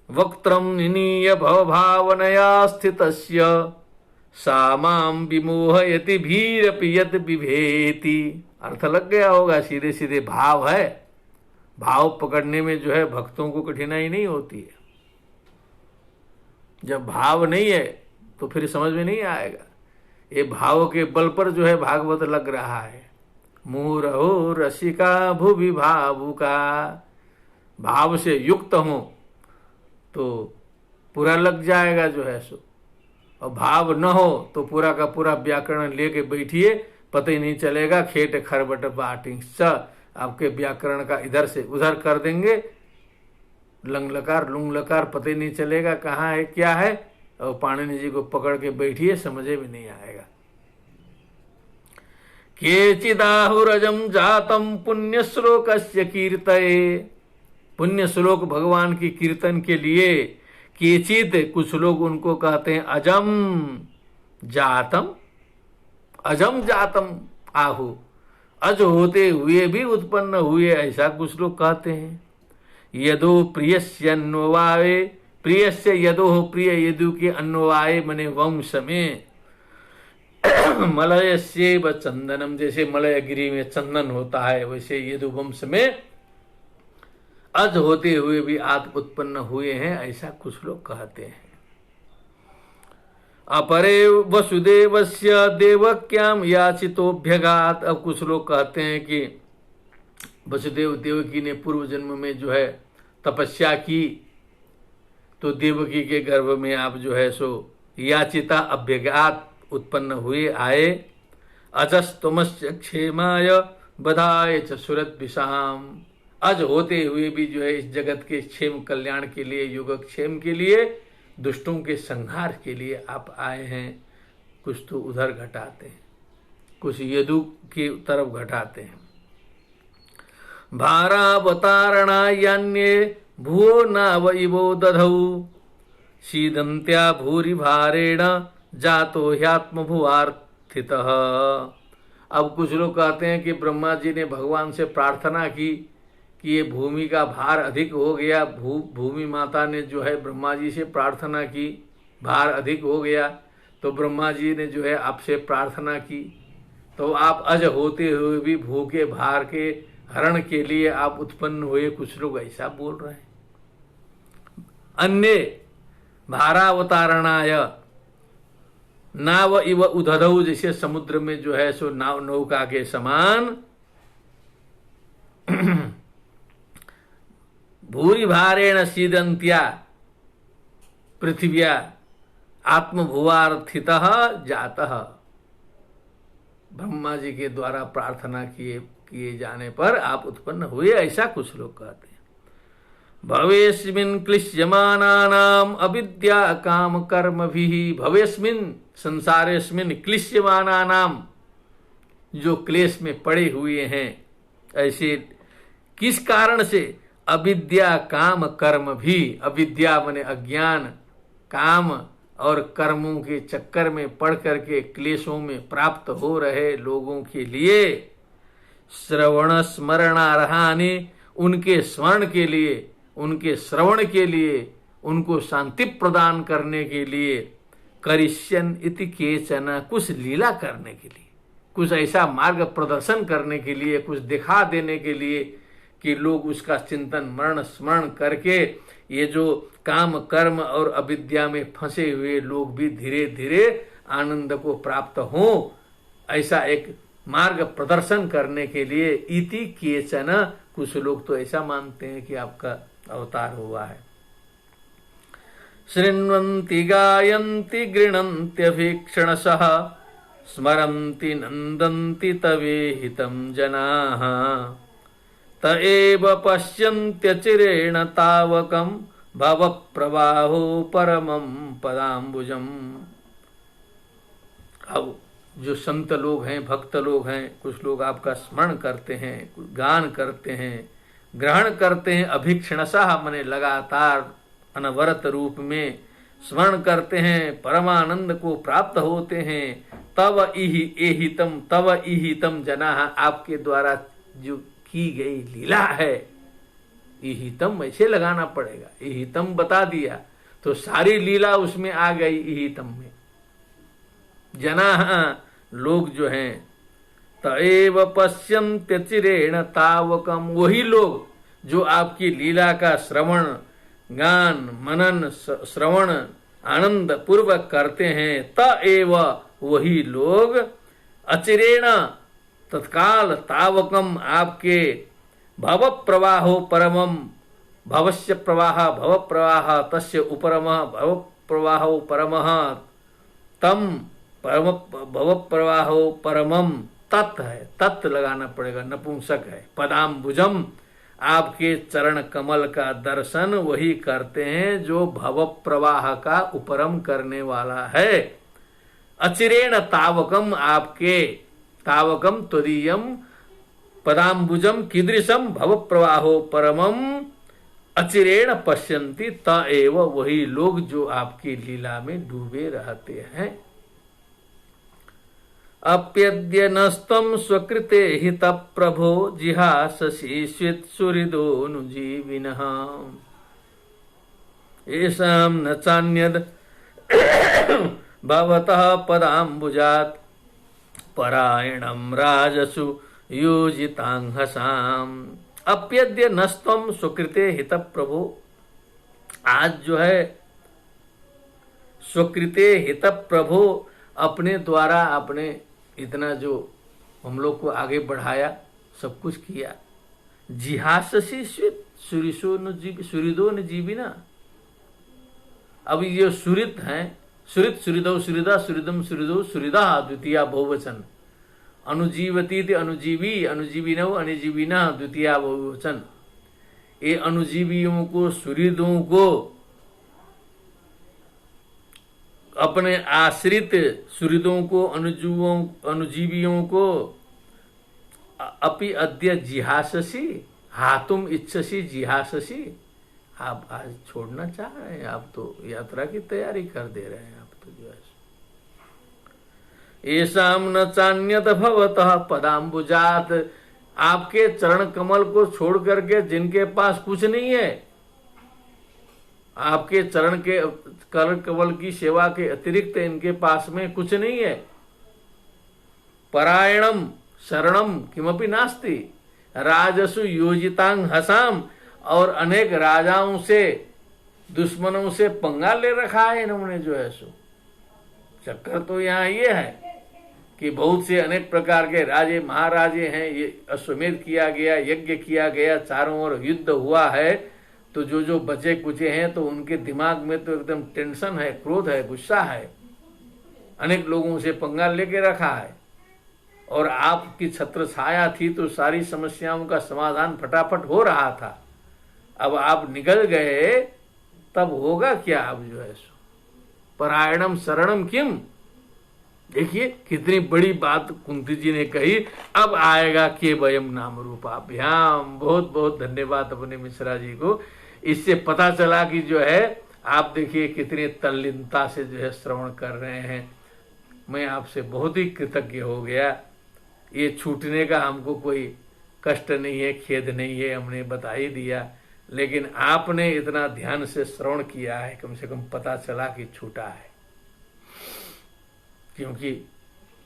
वक्त्रम निनीय भवभावनया स्थितस्य सा मां विमोहयति भीरपि यत् बिभेति। अर्थ लग गया होगा, सीधे सीधे भाव है। भाव पकड़ने में जो है भक्तों को कठिनाई नहीं होती है। जब भाव नहीं है तो फिर समझ में नहीं आएगा। ये भाव के बल पर जो है भागवत लग रहा है। मुहुरहो रसिका भुवि भावुका, भाव से युक्त हो तो पूरा लग जाएगा जो है सो, और भाव न हो तो पूरा का पूरा व्याकरण लेके बैठिए, पता ही नहीं चलेगा। खेट खरबट बाटिंग स, आपके व्याकरण का इधर से उधर कर देंगे, लंग लकार लुंग लकार पता ही नहीं चलेगा कहाँ है क्या है, और पाणिनि जी को पकड़ के बैठिए, समझे भी नहीं आएगा। केचिदाहुरजम जातम पुण्य श्लोकस्य कीर्तये, पुण्य श्लोक भगवान की कीर्तन के लिए। केचित, कुछ लोग उनको कहते हैं अजम जातम, अजम जातम आहु, अज होते हुए भी उत्पन्न हुए, ऐसा कुछ लोग कहते हैं। यदो प्रियस्य अन्ववाये, प्रियस्य यदो प्रिय यदु के अन्ववाये मने वंश में, मलयस्यैव चंदनम, जैसे मलयगिरी में चंदन होता है वैसे यदु वंश में अज होते हुए भी आत्म उत्पन्न हुए हैं, ऐसा कुछ लोग कहते हैं। अपरे वसुदेवस्य देवक्याम याचितोभ्यगात, अब कुछ लोग कहते हैं कि वसुदेव देवकी ने पूर्व जन्म में जो है तपस्या की, तो देवकी के गर्भ में आप जो है सो याचिता अभ्यगात उत्पन्न हुए आए। अजस्तमस्य क्षेमाय बधाय च सुरत विषाम, अज होते हुए भी जो है इस जगत के क्षेम कल्याण के लिए, योगक्षेम के लिए, दुष्टों के संहार के लिए आप आए हैं। कुछ तो उधर घटाते हैं, कुछ यदु की तरफ घटाते हैं। भारावतारणान्ये भुवो नाव इवो दधौ सीदंत्या भूरि भारेण जातो ह्यात्म भुवार्थितः। अब कुछ लोग कहते हैं कि ब्रह्मा जी ने भगवान से प्रार्थना की कि ये भूमि का भार अधिक हो गया। भूमि माता ने जो है ब्रह्मा जी से प्रार्थना की, भार अधिक हो गया, तो ब्रह्मा जी ने जो है आपसे प्रार्थना की, तो आप अज होते हुए भी भू के भार के हरण के लिए आप उत्पन्न हुए। कुछ लोग ऐसा बोल रहे हैं। अन्य भारावतारणाय नाव इव उदधौ, जैसे समुद्र में जो है सो नाव नौका के समान भूरि भारेण सीदंत्या पृथिव्या आत्मभुवार्थितः जातः, ब्रह्मा जी के द्वारा प्रार्थना किए जाने पर आप उत्पन्न हुए, ऐसा कुछ लोग कहते हैं। भवेस्मिन् क्लिश्यमानानाम अविद्या काम कर्म भी, भवेस्मिन् संसारेस्मिन् क्लिश्यमानानाम, जो क्लेश में पड़े हुए हैं, ऐसे किस कारण से, अविद्या काम कर्म भी, अविद्या माने अज्ञान, काम और कर्मों के चक्कर में पड़ करके क्लेशों में प्राप्त हो रहे लोगों के लिए श्रवण स्मरणार्हानि, उनके स्मरण के लिए, उनके श्रवण के लिए, उनको शांति प्रदान करने के लिए, करिष्यन इति केचन, कुछ लीला करने के लिए, कुछ ऐसा मार्ग प्रदर्शन करने के लिए, कुछ दिखा देने के लिए कि लोग उसका चिंतन मरण स्मरण करके ये जो काम कर्म और अविद्या में फंसे हुए लोग भी धीरे धीरे आनंद को प्राप्त हों, ऐसा एक मार्ग प्रदर्शन करने के लिए इति केचन, कुछ लोग तो ऐसा मानते हैं कि आपका अवतार हुआ है। शृण्वन्ति गायन्ति गृह्णन्त्यभीक्षणशः स्मरन्ति नन्दन्ति तवेहितं जनाः त एव पश्यन्त्यचिरेण तावकं भवप्रवाहो परमं पदाम्बुजम्। अब जो संत लोग हैं, भक्त लोग हैं, कुछ लोग आपका स्मरण करते हैं, कुछ गान करते हैं, ग्रहण करते हैं, अभीक्षणशः माने लगातार अनवरत रूप में स्मरण करते हैं, परमानंद को प्राप्त होते हैं। तव इहितम जनाः, आपके द्वारा जो की गई लीला है, इहितम ऐसे लगाना पड़ेगा। इहितम बता दिया तो सारी लीला उसमें आ गई इहितम में। जनाः, लोग जो हैं, तएव पश्यन्त्यचिरेण तावकम, वही लोग जो आपकी लीला का श्रवण, गान, मनन, श्रवण आनंद पूर्वक करते हैं। तएव, वही लोग, अचिरेण, तत्काल, तावकम, आपके भव प्रवाहो परमम, भवस्य प्रवाह भव प्रवाह, तस्य उपरमः भव प्रवाहो परमः, तम परम भव प्रवाहो परमम, तत् है, तत् लगाना पड़ेगा, नपुंसक है। पदाम्बुजम, आपके चरण कमल का दर्शन वही करते हैं जो भव प्रवाह का उपरम करने वाला है। अचिरेण तावकम, आपके तावकम त्वदीयम पदाम्बुजम कीदृशम भव प्रवाहो परमम अचिरेण पश्यन्ति, तएव, वही लोग जो आपकी लीला में डूबे रहते हैं। अप्यद्य नस्त्वं स्वकृते हित प्रभो जिहाससि स्वित्सुहृदोऽनुजीविनः, येषां न चान्यद् भवतः पदाम्बुजात् परायणं राजसु योजितांहसाम्। अप्यद्य नस्त्वं स्वकृते हित प्रभो, आज जो है स्वकृते हित प्रभो, अपने द्वारा आपने इतना जो हम लोग को आगे बढ़ाया, सब कुछ किया। जिहाससी सुहृदो न जीविना, अब ये सुहृद हैं, सुहृद सुहृदो सुहृदा सुहृदम सुहृदो सुहृदा द्वितीया बहुवचन, अनुजीवती अनुजीवी अनुजीविनो अनुजीविना द्वितीया बहुवचन। ये अनुजीवियों को, सुहृदों को, अपने आश्रित सुहृदों को, अनुजीवियों को, अपि अद्य जिहाससी, हातुम इच्छसी जिहाससी, आप आज छोड़ना चाह रहे हैं, आप तो यात्रा की तैयारी कर दे रहे हैं, आप तो जो है। येषां न चान्यत भवतः पदाम्बुजात, आपके चरण कमल को छोड़ करके जिनके पास कुछ नहीं है, आपके चरण के कर कमल की सेवा के अतिरिक्त इनके पास में कुछ नहीं है। परायणम शरणम किमपि नास्ति, राजसु योजितांग हसाम, और अनेक राजाओं से, दुश्मनों से पंगा ले रखा है इन्होंने जो है सो। चक्कर तो यहाँ ये है कि बहुत से अनेक प्रकार के राजे महाराजे हैं, ये अश्वमेध किया गया, यज्ञ किया गया, चारों ओर युद्ध हुआ है, तो जो जो बचे कुचे हैं तो उनके दिमाग में तो एकदम टेंशन है, क्रोध है, गुस्सा है, अनेक लोगों से पंगा लेके रखा है। और आपकी छत्र छाया थी तो सारी समस्याओं का समाधान फटाफट हो रहा था। अब आप निकल गए तब होगा क्या? अब जो है सो परायणम शरणम किम, देखिए कितनी बड़ी बात कुंती जी ने कही। अब आएगा के वयम नाम रूपाभ्याम। बहुत बहुत धन्यवाद अपने मिश्रा जी को। इससे पता चला कि जो है आप देखिए कितनी तल्लीनता से जो है श्रवण कर रहे हैं। मैं आपसे बहुत ही कृतज्ञ हो गया। ये छूटने का हमको कोई कष्ट नहीं है, खेद नहीं है, हमने बता ही दिया, लेकिन आपने इतना ध्यान से श्रवण किया है, कम से कम पता चला कि छूटा है। क्योंकि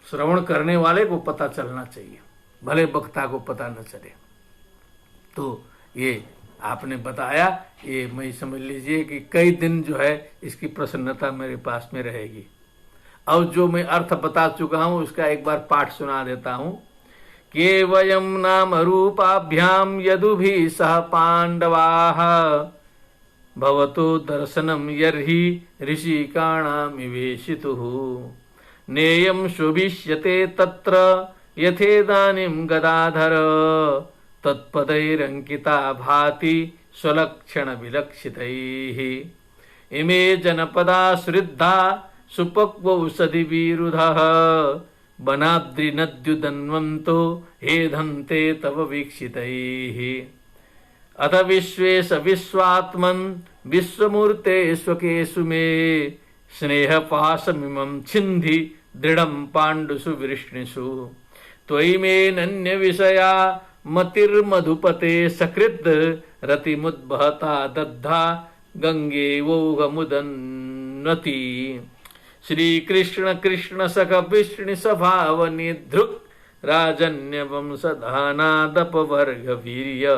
श्रवण करने वाले को पता चलना चाहिए, भले वक्ता को पता न चले। तो ये आपने बताया, ये मैं समझ लीजिए कि कई दिन जो है इसकी प्रसन्नता मेरे पास में रहेगी। और जो मैं अर्थ बता चुका हूं उसका एक बार पाठ सुना देता हूं। केवयम नाम रूपाभ्याम यदुभिः सह पांडवाः भवतो दर्शनम यर्हि ऋषिकाणामिवेशितुः नेयं शोभिष्यते तत्र यथेदानीं गदाधर तत्पदैरंकिता भाति स्वलक्षण विलक्षितैः इमे जनपदा श्रद्धा सुपक्वौषधि विरुधः बनाद्रिनद्युदन्वन्तो हेधन्ते तव वीक्षितैः अथ विश्वेश विश्वात्मन् विश्वमूर्ते स्वकेषु मे स्नेह पाशमिमं छिन्धि दृढ़ं पाण्डुषु वृष्णिषु त्वयि मे नन्य विषया मतिर्मधुपते सकृत रतिमुद्भता दद्धा गंगे वोगमुदन्वती। श्री कृष्ण कृष्ण सख विष्णु स्वभाव निधृक राजन्य वंशधानादप वर्ग वीर्य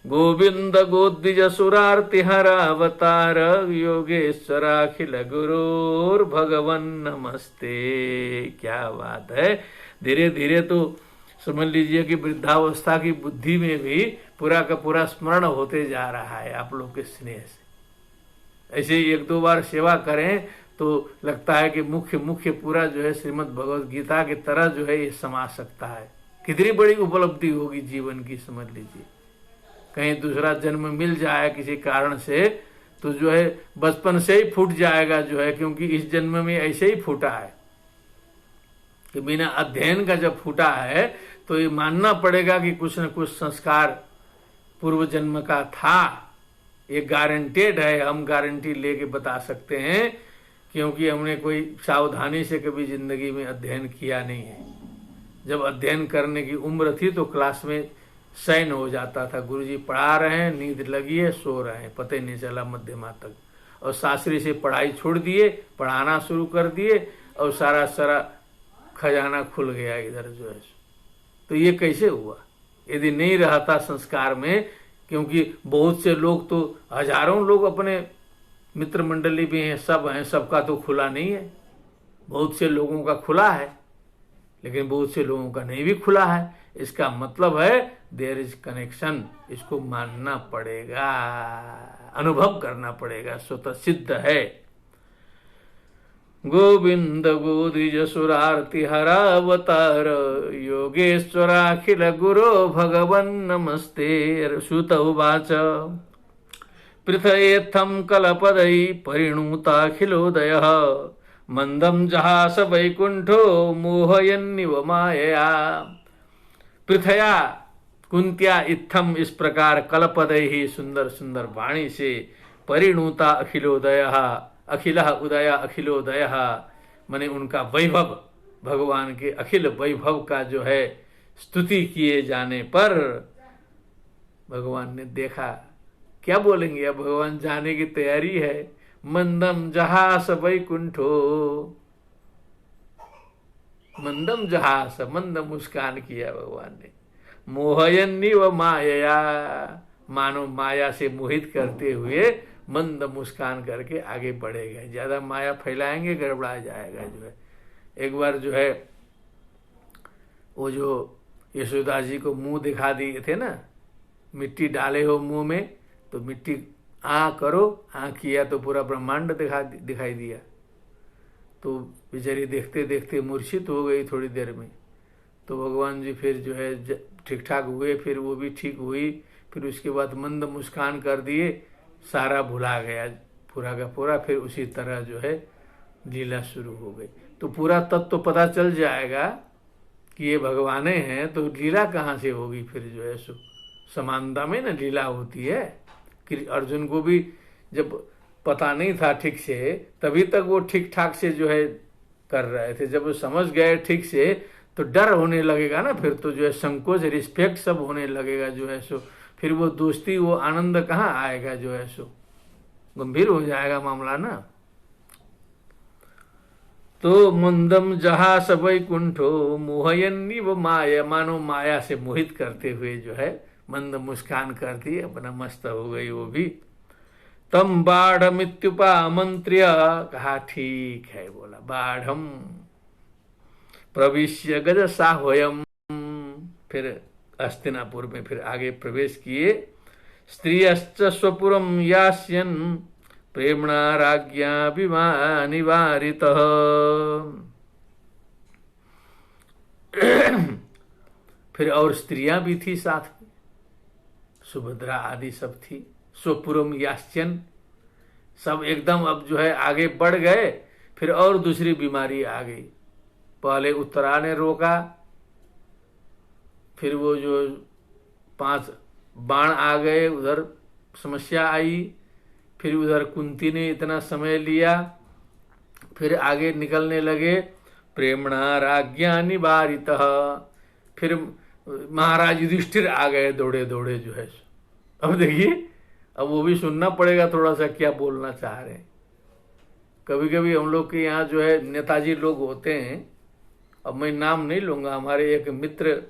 गोविंद गोद्विज सुरार्ति हरावतार योगेश्वराखिल गुरोर भगवन नमस्ते। क्या बात है। धीरे धीरे तो समझ लीजिए कि वृद्धावस्था की बुद्धि में भी पूरा का पूरा स्मरण होते जा रहा है आप लोग के स्नेह से। ऐसे ही एक दो बार सेवा करें तो लगता है कि मुख्य पूरा जो है श्रीमद् भगवद गीता की तरह जो है ये समा सकता है। कितनी बड़ी उपलब्धि होगी जीवन की, समझ लीजिए। कहीं दूसरा जन्म मिल जाए किसी कारण से तो जो है बचपन से ही फूट जाएगा जो है, क्योंकि इस जन्म में ऐसे ही फूटा है कि बिना अध्ययन का जब फूटा है तो ये मानना पड़ेगा कि कुछ न कुछ संस्कार पूर्व जन्म का था। ये गारंटेड है, हम गारंटी लेके बता सकते हैं, क्योंकि हमने कोई सावधानी से कभी जिंदगी में अध्ययन किया नहीं है। जब अध्ययन करने की उम्र थी तो क्लास में शयन हो जाता था, गुरुजी पढ़ा रहे हैं, नींद लगी है, सो रहे हैं, पता ही नहीं चला मध्यमा तक। और शास्त्री से पढ़ाई छोड़ दिए, पढ़ाना शुरू कर दिए और सारा खजाना खुल गया इधर जो है। तो ये कैसे हुआ? यदि नहीं रहता संस्कार में, क्योंकि बहुत से लोग तो हजारों लोग अपने मित्र मंडली भी हैं, सब हैं, सबका तो खुला नहीं है। बहुत से लोगों का खुला है लेकिन बहुत से लोगों का नहीं भी खुला है। इसका मतलब है देयर इज कनेक्शन। इसको मानना पड़ेगा, अनुभव करना पड़ेगा, स्वतः सिद्ध है। गोविंद गोद्विज सुरार्ति हरावतार योगेश्वराखिल गुरो भगवन् नमस्ते। सुत उवाच पृथयेत्थं कलपदै परिणुताखिलोदयः मंदं जहास वैकुंठो मोहयन्निव मायया। पृथया कुंत्या इत्थम, इस प्रकार कलपदै ही सुंदर सुंदर वाणी से परिणुता अखिलोदयः, अखिलः उदय अखिलोदयः माने उनका वैभव, भगवान के अखिल वैभव का जो है स्तुति किए जाने पर भगवान ने देखा। क्या बोलेंगे? अब भगवान जाने की तैयारी है। मंदम जहास वैकुंठो, मंदम जहास, मंद मुस्कान किया भगवान ने। मोहयन्नी व माया, मानो माया से मोहित करते हुए मंद मुस्कान करके आगे बढ़ेगा। ज्यादा माया फैलाएंगे गड़बड़ा जाएगा जो है। एक बार जो है वो जो यशोदा जी को मुंह दिखा दिए थे ना, मिट्टी डाले हो मुंह में तो मिट्टी करो, किया तो पूरा ब्रह्मांड दिखाई दिया। तो बेचारी देखते देखते मूर्छित हो गई थोड़ी देर में। तो भगवान जी फिर जो है ठीक ठाक हुए, फिर वो भी ठीक हुई। फिर उसके बाद मंद मुस्कान कर दिए, सारा भुला गया पूरा का पूरा। फिर उसी तरह जो है लीला शुरू हो गई। तो पूरा तत्व तो पता चल जाएगा कि ये भगवाने हैं, तो लीला कहाँ से होगी? फिर जो है सो समानता में ना लीला होती है। कि अर्जुन को भी जब पता नहीं था ठीक से, तभी तक वो ठीक ठाक से जो है कर रहे थे। जब वो समझ गए ठीक से तो डर होने लगेगा ना, फिर तो जो है संकोच, रिस्पेक्ट सब होने लगेगा जो है सो। फिर वो दोस्ती, वो आनंद कहाँ आएगा जो है सो, गंभीर हो जाएगा मामला ना। तो मंदम जहास वैकुंठो मोहयन्नी व माया, मानो माया से मोहित करते हुए जो है मंद मुस्कान करती, अपना मस्त हो गई वो भी। तम बाढ़मित्युपामंत्र्य, कहा ठीक है, बोला बाढ़म प्रविश्य गज साहोयम। फिर हस्तिनापुर में फिर आगे प्रवेश किए। स्त्रियश्च स्वपुरम यास्यन् प्रेमणा राज्ञा निवारितः। फिर और स्त्रियां भी थी साथ में, सुभद्रा आदि सब थी। स्वपुरम यास्यन्, सब एकदम अब जो है आगे बढ़ गए। फिर और दूसरी बीमारी आ गई। पहले उत्तरा ने रोका, फिर वो जो 5 बाण आ गए, उधर समस्या आई। फिर उधर कुंती ने इतना समय लिया, फिर आगे निकलने लगे। प्रेमणा राज्ञा निवारितः, फिर महाराज युधिष्ठिर आ गए दौड़े दौड़े जो है। अब देखिए, अब वो भी सुनना पड़ेगा थोड़ा सा क्या बोलना चाह रहे हैं। कभी कभी हम लोग के यहाँ जो है नेताजी लोग होते हैं, अब मैं नाम नहीं लूंगा, हमारे एक मित्र,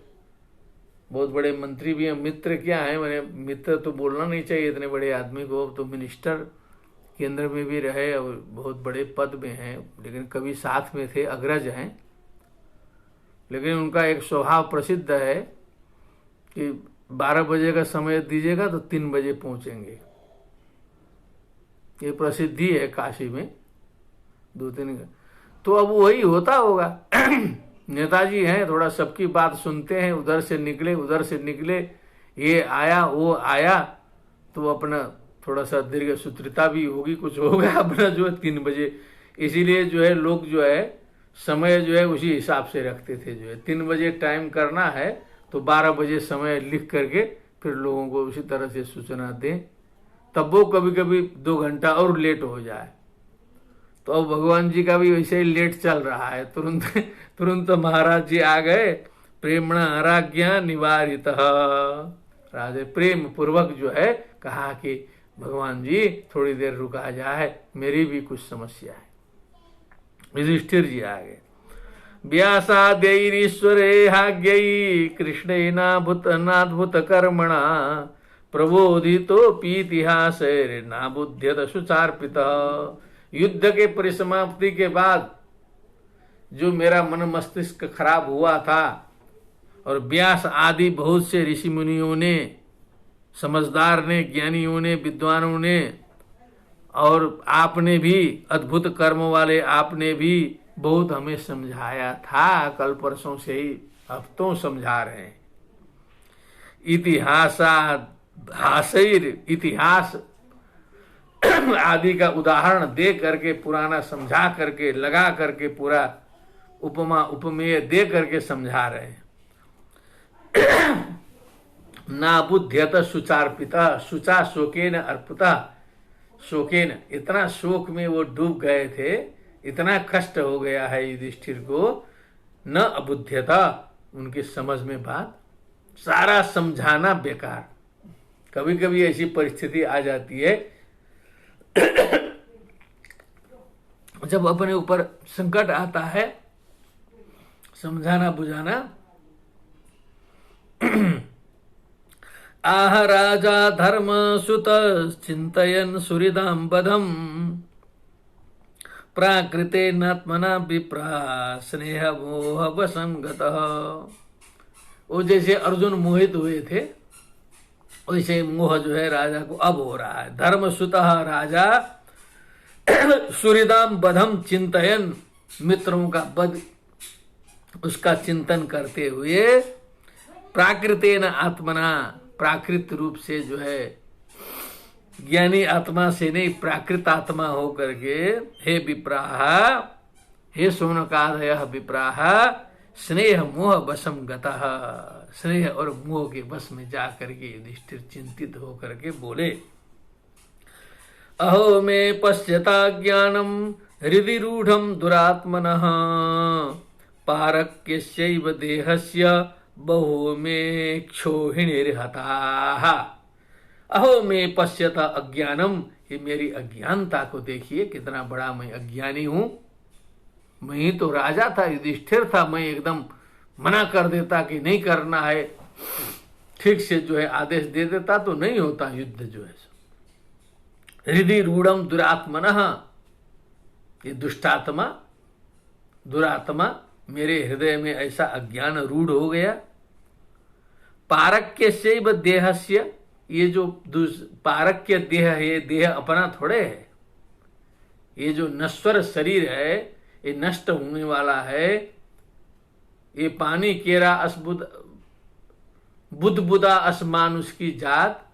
बहुत बड़े मंत्री भी हैं, मित्र क्या है, मैंने मित्र तो बोलना नहीं चाहिए इतने बड़े आदमी को, तो मिनिस्टर केंद्र में भी रहे और बहुत बड़े पद में हैं, लेकिन कभी साथ में थे, अग्रज हैं। लेकिन उनका एक स्वभाव प्रसिद्ध है कि 12 बजे का समय दीजिएगा तो 3 बजे पहुंचेंगे। ये प्रसिद्धि है काशी में, 2-3। तो अब वही होता होगा। नेताजी हैं, थोड़ा सबकी बात सुनते हैं, उधर से निकले, ये आया वो आया, तो अपना थोड़ा सा दीर्घ सूत्रता भी होगी, कुछ होगा अपना जो है 3 बजे। इसीलिए जो है लोग जो है समय जो है उसी हिसाब से रखते थे, जो है 3 बजे टाइम करना है तो 12 बजे समय लिख करके फिर लोगों को उसी तरह से सूचना दें, तब वो कभी कभी 2 घंटा और लेट हो जाए। तो अब भगवान जी का भी वैसे ही लेट चल रहा है, तुरंत महाराज जी आ गए। प्रेमणा राज्ञा निवारितः, राजे प्रेम पूर्वक जो है कहा कि भगवान जी थोड़ी देर रुका जाए, मेरी भी कुछ समस्या है। युधिष्ठिर जी आ गए। व्यासाद्यैरीश्वरे हाग्यै कृष्णेनाद्भुत कर्मणा प्रबोधितो पीतिहासैर्नाबुध्यत सुचार्पितः। युद्ध के परिसमाप्ति के बाद जो मेरा मन मस्तिष्क खराब हुआ था, और व्यास आदि बहुत से ऋषि मुनियों ने, समझदार ने, ज्ञानियों ने, विद्वानों ने, और आपने भी, अद्भुत कर्म वाले आपने भी बहुत हमें समझाया था। कल परसों से ही हफ्तों समझा रहे हैं। इतिहास आदि का उदाहरण दे करके, पुराना समझा करके, लगा करके, पूरा उपमा उपमेय दे करके समझा रहे हैं। ना बुद्ध्यत सुचार्पिता, शुचा शोकेन अर्पिता। शोकेन, इतना शोक में वो डूब गए थे, इतना कष्ट हो गया है युधिष्ठिर को, न अबुध्यता, उनकी समझ में बात, सारा समझाना बेकार। कभी कभी ऐसी परिस्थिति आ जाती है जब अपने ऊपर संकट आता है, समझाना बुझाना। आह राजा धर्म सुत चिंतयन सुहृदां बधम प्राकृतेनात्मना विप्रा स्नेह मोह वसंगतः। वो जैसे अर्जुन मोहित हुए थे, वैसे मोह जो है राजा को अब हो रहा है। धर्म सुतः राजा सुहृदां बधम चिंतयन, मित्रों का वध, उसका चिंतन करते हुए, प्राकृतेन आत्मना, प्राकृत रूप से जो है, ज्ञानी आत्मा से नहीं, प्राकृत आत्मा हो करके, हे विप्राह, हे शौनकादय विप्राह, स्नेह मोह वशम गतः, स्नेह और मोह के वश में जा करके युधिष्ठिर चिंतित हो करके बोले। अहो मे पश्यता ज्ञानम हृदि रूढ़म दुरात्मनः पारक्यस्यैव देहस्य बहु मे क्षोहिणीर्हताः। अहो मे पश्यता अज्ञानम, ये मेरी अज्ञानता को देखिए, कितना बड़ा मैं अज्ञानी हूं। मैं ही तो राजा था, युधिष्ठिर था, मैं एकदम मना कर देता कि नहीं करना है, ठीक से जो है आदेश दे देता तो नहीं होता युद्ध जो है। हृदि रूढ़म दुरात्मनः, ये दुष्टात्मा, दुरात्मा मेरे हृदय में ऐसा अज्ञान रूढ़ हो गया। पारक्यस्यैव देहस्य, ये जो पारक्य देह है, ये देह अपना थोड़े है, ये जो नश्वर शरीर है ये नष्ट होने वाला है। ये पानी केरा बुदबुदा असमान उसकी जात,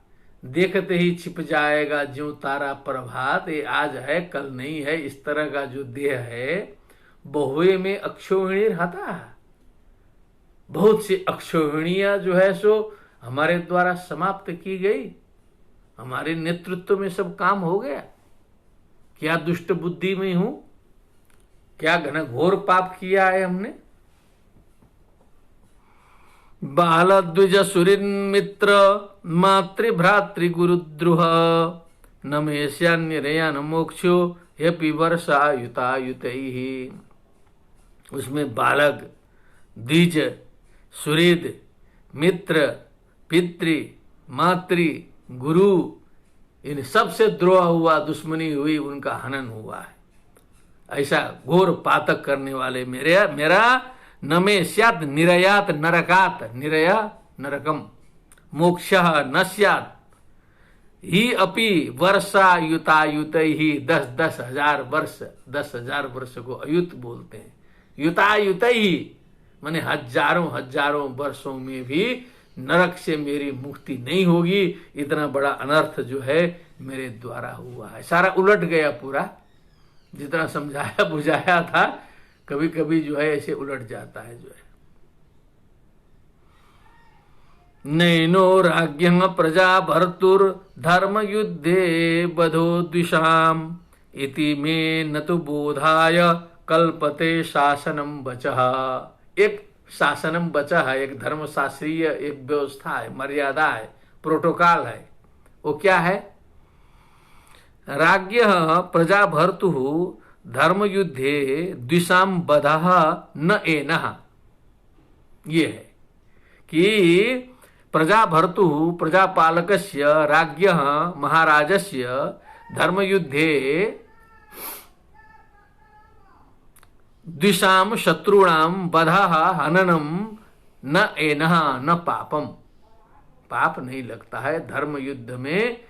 देखते ही छिप जाएगा ज्यों तारा प्रभात। ये आज है कल नहीं है, इस तरह का जो देह है, बहुए में अक्षोहिणी रहता है। बहुत सी अक्षोहिणियां जो है सो हमारे द्वारा समाप्त की गई। हमारे नेतृत्व में सब काम हो गया? क्या दुष्ट बुद्धि में हूं? क्या घनघोर पाप किया है हमने? बाल द्विज सुरिन मित्र मातृभ्रातृ गुरुद्रुह न मेष्यान्यरयान मोक्षो यपि वर्षायुतायुत ही। उसमें बालक, द्विज, सुहृद, मित्र, पितृ, मातृ, गुरु, इन सबसे द्रोह हुआ, दुश्मनी हुई, उनका हनन हुआ है। ऐसा घोर पातक करने वाले मेरा न में स्यात् निरयात नरकात, निरया नरकम, मोक्षः न स्यात् ही अपि वर्षायुतायुत ही। 10,000 वर्ष, 10,000 वर्ष को अयुत बोलते हैं। युतायुत ही माने हजारों वर्षों में भी नरक से मेरी मुक्ति नहीं होगी। इतना बड़ा अनर्थ जो है मेरे द्वारा हुआ है। सारा उलट गया पूरा, जितना समझाया बुझाया था कभी कभी जो है ऐसे उलट जाता है जो है। नैनो राज्ञ प्रजा भर्तुर धर्म युद्धे बधो द्विषाम इति में न तो बोधाय कल्पते शासनम बचः। एक शासनम बचा है, एक धर्मशास्त्रीय एक व्यवस्था है, मर्यादा है, प्रोटोकॉल है। वो क्या है? राज्ञ प्रजा भर्तु धर्म युद्धे द्विषाम बधः न एनः। ये है कि प्रजा भर्तु प्रजापालकस्य राज्ञः महाराजस्य धर्म युद्धे द्विषाम शत्रुणाम बधः हननम न एनः न पापम। पाप नहीं लगता है धर्म युद्ध में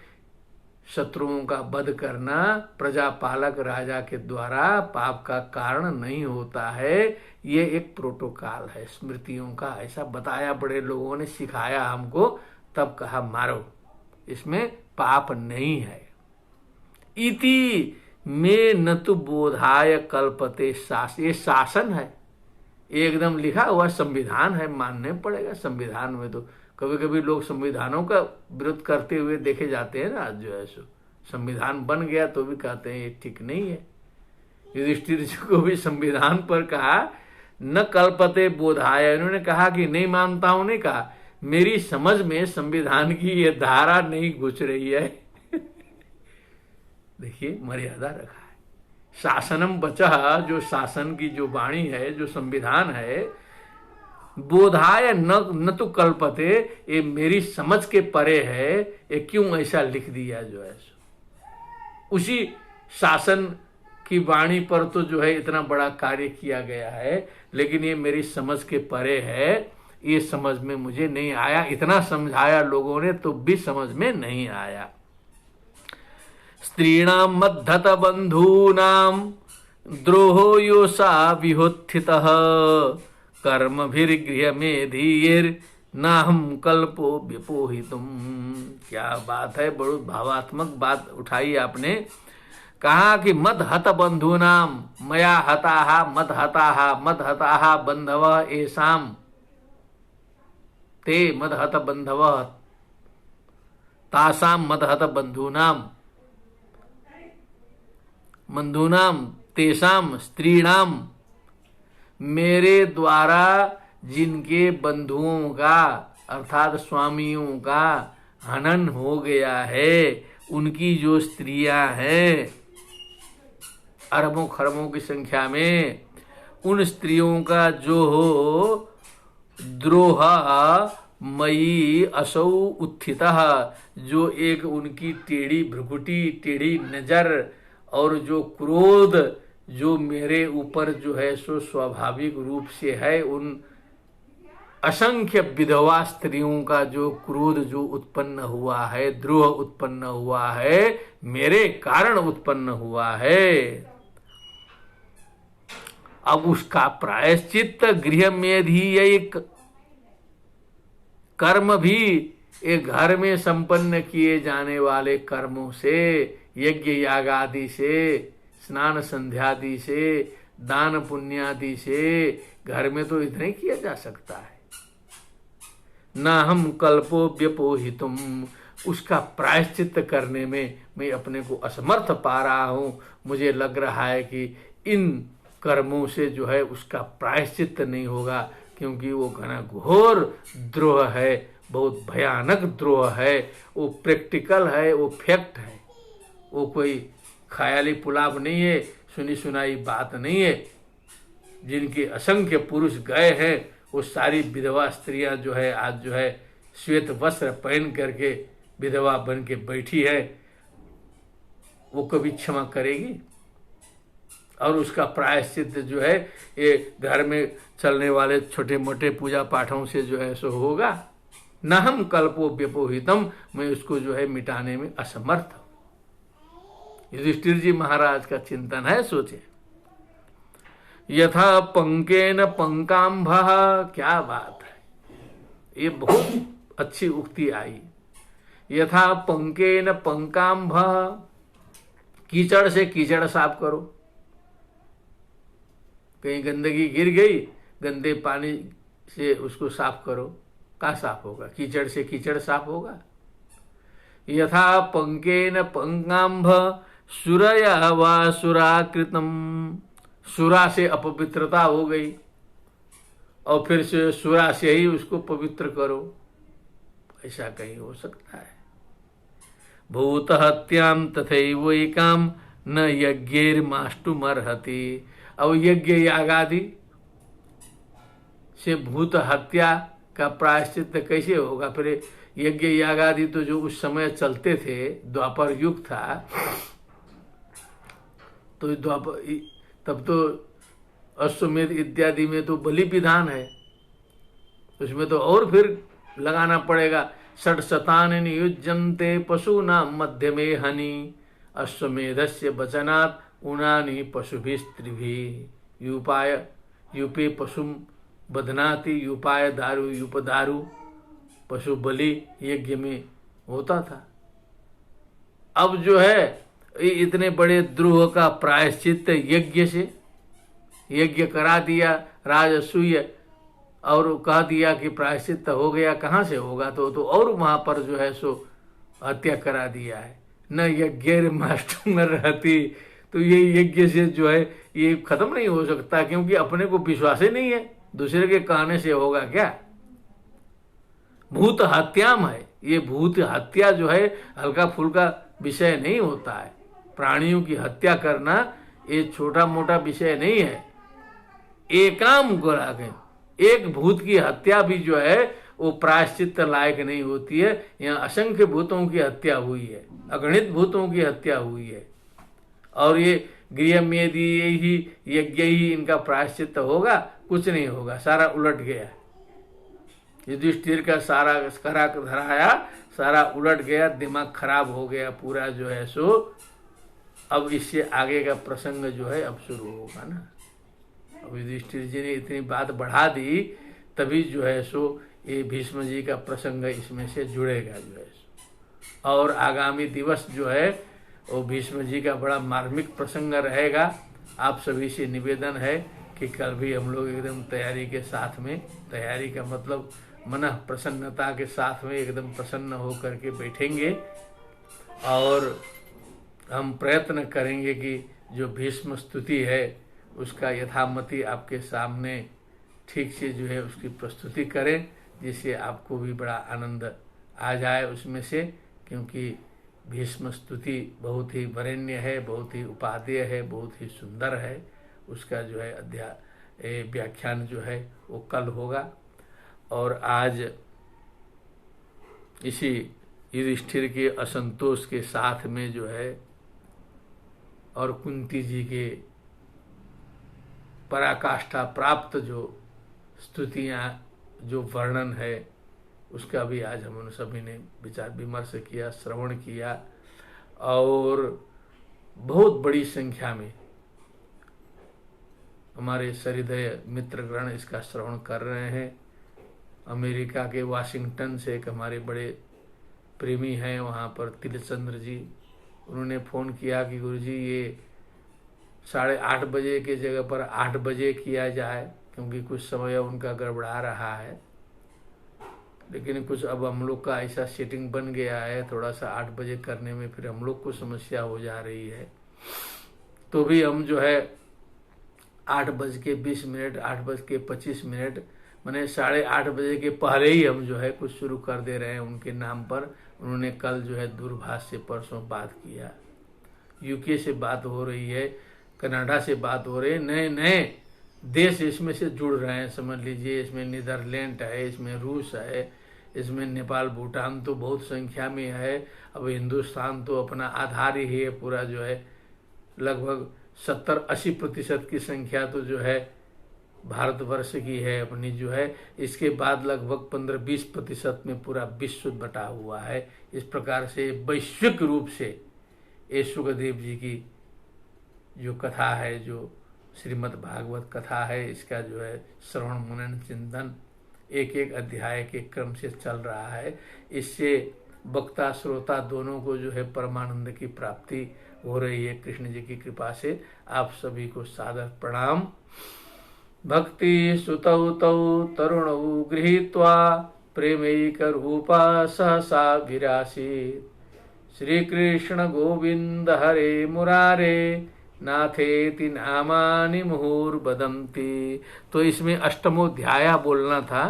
शत्रुओं का वध करना प्रजापालक राजा के द्वारा पाप का कारण नहीं होता है। ये एक प्रोटोकॉल है स्मृतियों का, ऐसा बताया, बड़े लोगों ने सिखाया हमको, तब कहा मारो, इसमें पाप नहीं है। इति में न तो बोधाय कल्पते शासन। ये शासन है, एकदम लिखा हुआ संविधान है, मानने पड़ेगा। संविधान में तो कभी कभी लोग संविधानों का विरोध करते हुए देखे जाते हैं ना, जो है सो संविधान बन गया तो भी कहते हैं ये ठीक नहीं है। युधिष्ठिर जी को भी संविधान पर कहा न कल्पते बोधाय, इन्होंने कहा कि नहीं मानता हूं, नहीं कहा मेरी समझ में संविधान की ये धारा नहीं घुस रही है। देखिए मर्यादा रखा है। शासनम बचा, जो शासन की जो वाणी है, जो संविधान है, बोधाय न तो कल्पते, ये मेरी समझ के परे है, ये क्यों ऐसा लिख दिया जो है। उसी शासन की वाणी पर तो जो है इतना बड़ा कार्य किया गया है, लेकिन ये मेरी समझ के परे है, ये समझ में मुझे नहीं आया। इतना समझाया लोगों ने तो भी समझ में नहीं आया। स्त्रीणाम मद्धत बंधूनाम द्रोहो योसा विहोत्थितः कर्मभिर्गृह में धीर ना हम कल्पो व्यपोहितुम। क्या बात है, बड़ी भावात्मक बात उठाई आपने। कहा कि मद हत बंधूनाम मया हताहा मद हताहा बंधव एसाम ते मद हत बंधव तासाम मद हत बंधूनाम तेसाम स्त्रीणाम। मेरे द्वारा जिनके बंधुओं का अर्थात स्वामियों का हनन हो गया है, उनकी जो स्त्रियां हैं अरबों खरबों की संख्या में, उन स्त्रियों का जो हो द्रोह मयि असौ उत्थितः, जो एक उनकी टेढ़ी भ्रुकुटी, टेढ़ी नजर और जो क्रोध जो मेरे ऊपर जो है सो स्वाभाविक रूप से है, उन असंख्य विधवा स्त्रियों का जो क्रोध जो उत्पन्न हुआ है, द्रोह उत्पन्न हुआ है, मेरे कारण उत्पन्न हुआ है। अब उसका प्रायश्चित गृह में ही एक कर्म भी, एक घर में संपन्न किए जाने वाले कर्मों से, यज्ञ याग आदि से, स्नान संध्यादि से, दान पुण्यादि से, घर में तो इतना किया जा सकता है। न हम कल्पो व्यपोहितुम उसका प्रायश्चित करने में मैं अपने को असमर्थ पा रहा हूँ। मुझे लग रहा है कि इन कर्मों से जो है उसका प्रायश्चित नहीं होगा, क्योंकि वो घनघोर द्रोह है, बहुत भयानक द्रोह है, वो प्रैक्टिकल है, वो फैक्ट है, वो कोई ख्याली पुलाव नहीं है, सुनी सुनाई बात नहीं है। जिनके असंख्य पुरुष गए हैं, वो सारी विधवा स्त्रियां जो है आज जो है श्वेत वस्त्र पहन करके विधवा बन के बैठी है, वो कभी क्षमा करेगी? और उसका प्रायश्चित जो है ये घर में चलने वाले छोटे मोटे पूजा पाठों से जो है सो होगा? न हम कल्पो व्यपोहितम, मैं उसको जो है मिटाने में असमर्थ हूं। युधिष्ठिर जी महाराज का चिंतन है, सोचे। यथा पंकेन पंकाम्भः, क्या बात है, ये बहुत अच्छी उक्ति आई। यथा पंकेन पंकाम्भः, कीचड़ से कीचड़ साफ करो। कहीं गंदगी गिर गई, गंदे पानी से उसको साफ करो, क्या साफ होगा? कीचड़ से कीचड़ साफ होगा। यथा पंकेन पंकाम्भ सुरया वा सुराकृतम, सुरा से अपवित्रता हो गई और फिर से सुरा से ही उसको पवित्र करो, ऐसा कहीं हो सकता है? भूत हत्याम तथैवैकाम न यज्ञैर्माष्टुमर्हति। अब यज्ञ यागादि से भूत हत्या का प्रायश्चित कैसे होगा? फिर यज्ञ यागादि तो जो उस समय चलते थे, द्वापर युग था, तो द्वापर तब तो अश्वमेध इत्यादि में तो बलि विधान है, उसमें तो और फिर लगाना पड़ेगा। षट शतानि नियुज्यन्ते पशूनां मध्य में हनि, अश्वमेधस्य वचनात् ऊनानि पशुभिस्त्रिभिः, यूपाय यूपे पशुम बधनाति, यूपाय दारु यूपदारु, पशु बलि यज्ञ में होता था। अब जो है इतने बड़े द्रोह का प्रायश्चित यज्ञ से, यज्ञ करा दिया राजसूय और कह दिया कि प्रायश्चित हो गया, कहाँ से होगा? तो और वहां पर जो है सो हत्या करा दिया है। न यज्ञैर्माष्टुमर्हति, तो ये यज्ञ से जो है ये खत्म नहीं हो सकता, क्योंकि अपने को विश्वास ही नहीं है, दूसरे के कहने से होगा क्या? भूत हत्याम है, ये भूत हत्या जो है हल्का फुल्का विषय नहीं होता है। प्राणियों की हत्या करना ये छोटा मोटा विषय नहीं है। एकाम गोरा के एक भूत की हत्या भी जो है वो प्रायश्चित लायक नहीं होती है। यहाँ असंख्य भूतों की हत्या हुई है, अगणित भूतों की हत्या हुई है, और ये गृहमेदि ही यज्ञ ही इनका प्रायश्चित होगा? कुछ नहीं होगा, सारा उलट गया। युधिष्ठिर का सारा करा धराया, सारा उलट गया, दिमाग खराब हो गया पूरा जो है सो। अब इससे आगे का प्रसंग जो है अब शुरू होगा ना। अब युधिष्ठिर जी ने इतनी बात बढ़ा दी, तभी जो है सो ये भीष्म जी का प्रसंग इसमें से जुड़ेगा जो है सो। और आगामी दिवस जो है वो भीष्म जी का बड़ा मार्मिक प्रसंग रहेगा। आप सभी से निवेदन है कि कल भी हम लोग एकदम तैयारी के साथ में, तैयारी का मतलब मन प्रसन्नता के साथ में एकदम प्रसन्न होकर के बैठेंगे, और हम प्रयत्न करेंगे कि जो भीष्म स्तुति है उसका यथामति आपके सामने ठीक से जो है उसकी प्रस्तुति करें, जिससे आपको भी बड़ा आनंद आ जाए उसमें से। क्योंकि भीष्म स्तुति बहुत ही वरेण्य है, बहुत ही उपादेय है, बहुत ही सुंदर है। उसका जो है व्याख्यान जो है वो कल होगा। और आज इसी युधिष्ठिर के असंतोष के साथ में जो है और कुंती जी के पराकाष्ठा प्राप्त जो स्तुतियाँ, जो वर्णन है, उसका भी आज हम उन सभी ने विचार विमर्श किया, श्रवण किया। और बहुत बड़ी संख्या में हमारे सहृदय मित्रगण इसका श्रवण कर रहे हैं। अमेरिका के वाशिंगटन से एक हमारे बड़े प्रेमी हैं, वहाँ पर तिलचंद्र जी, उन्होंने फ़ोन किया कि गुरुजी ये 8:30 बजे के जगह पर 8 बजे किया जाए, क्योंकि कुछ समय उनका गड़बड़ा रहा है। लेकिन कुछ अब हम लोग का ऐसा सेटिंग बन गया है, थोड़ा सा 8 बजे करने में फिर हम लोग को समस्या हो जा रही है। तो भी हम जो है 8:20, 8:25, मैंने 8:30 बजे के पहले ही हम जो है कुछ शुरू कर दे रहे हैं उनके नाम पर। उन्होंने कल जो है दूरभाष से परसों बात किया, यूके से बात हो रही है, कनाडा से बात हो रही है, नए नए देश इसमें से जुड़ रहे हैं, समझ लीजिए। इसमें नीदरलैंड है, इसमें रूस है, इसमें नेपाल भूटान तो बहुत संख्या में है। अब हिंदुस्तान तो अपना आधार ही है पूरा, जो है लगभग 70-80% की संख्या तो जो है भारतवर्ष की है अपनी, जो है इसके बाद लगभग 15-20% में पूरा विश्व बटा हुआ है। इस प्रकार से वैश्विक रूप से ये सुखदेव जी की जो कथा है, जो श्रीमद् भागवत कथा है, इसका जो है श्रवण मनन चिंतन एक एक अध्याय के क्रम से चल रहा है। इससे वक्ता श्रोता दोनों को जो है परमानंद की प्राप्ति हो रही है कृष्ण जी की कृपा से। आप सभी को सादर प्रणाम। भक्ति सुतौ तौ तरुणौ गृहीत्वा प्रेमैक रूपा सहसा विरासीत्। श्री कृष्ण गोविंद हरे मुरारे नाथेति नामानि मुहुर्वदन्ति। तो इसमें अष्टमोध्याय बोलना था।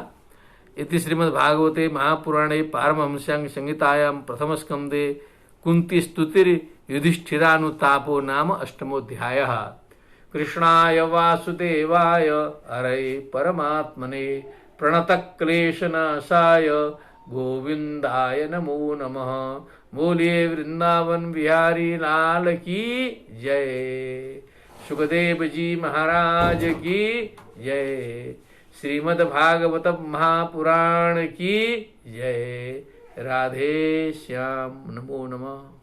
इति श्रीमद्भागवते महापुराणे पारमहंस्यां संहितायां प्रथम स्कंदे कुंती स्तुतिर युधिष्ठिरानुतापो नाम अष्टमोध्यायः। कृष्णाय वासुदेवाय हरये परमात्मने प्रणतक्लेशनाशाय गोविंदाय नमो नमः। बोलिए वृंदावन बिहारी लाल की जय। सुखदेव जी महाराज की जय। श्रीमद् भागवत महापुराण की जय। राधे श्याम। नमो नमः।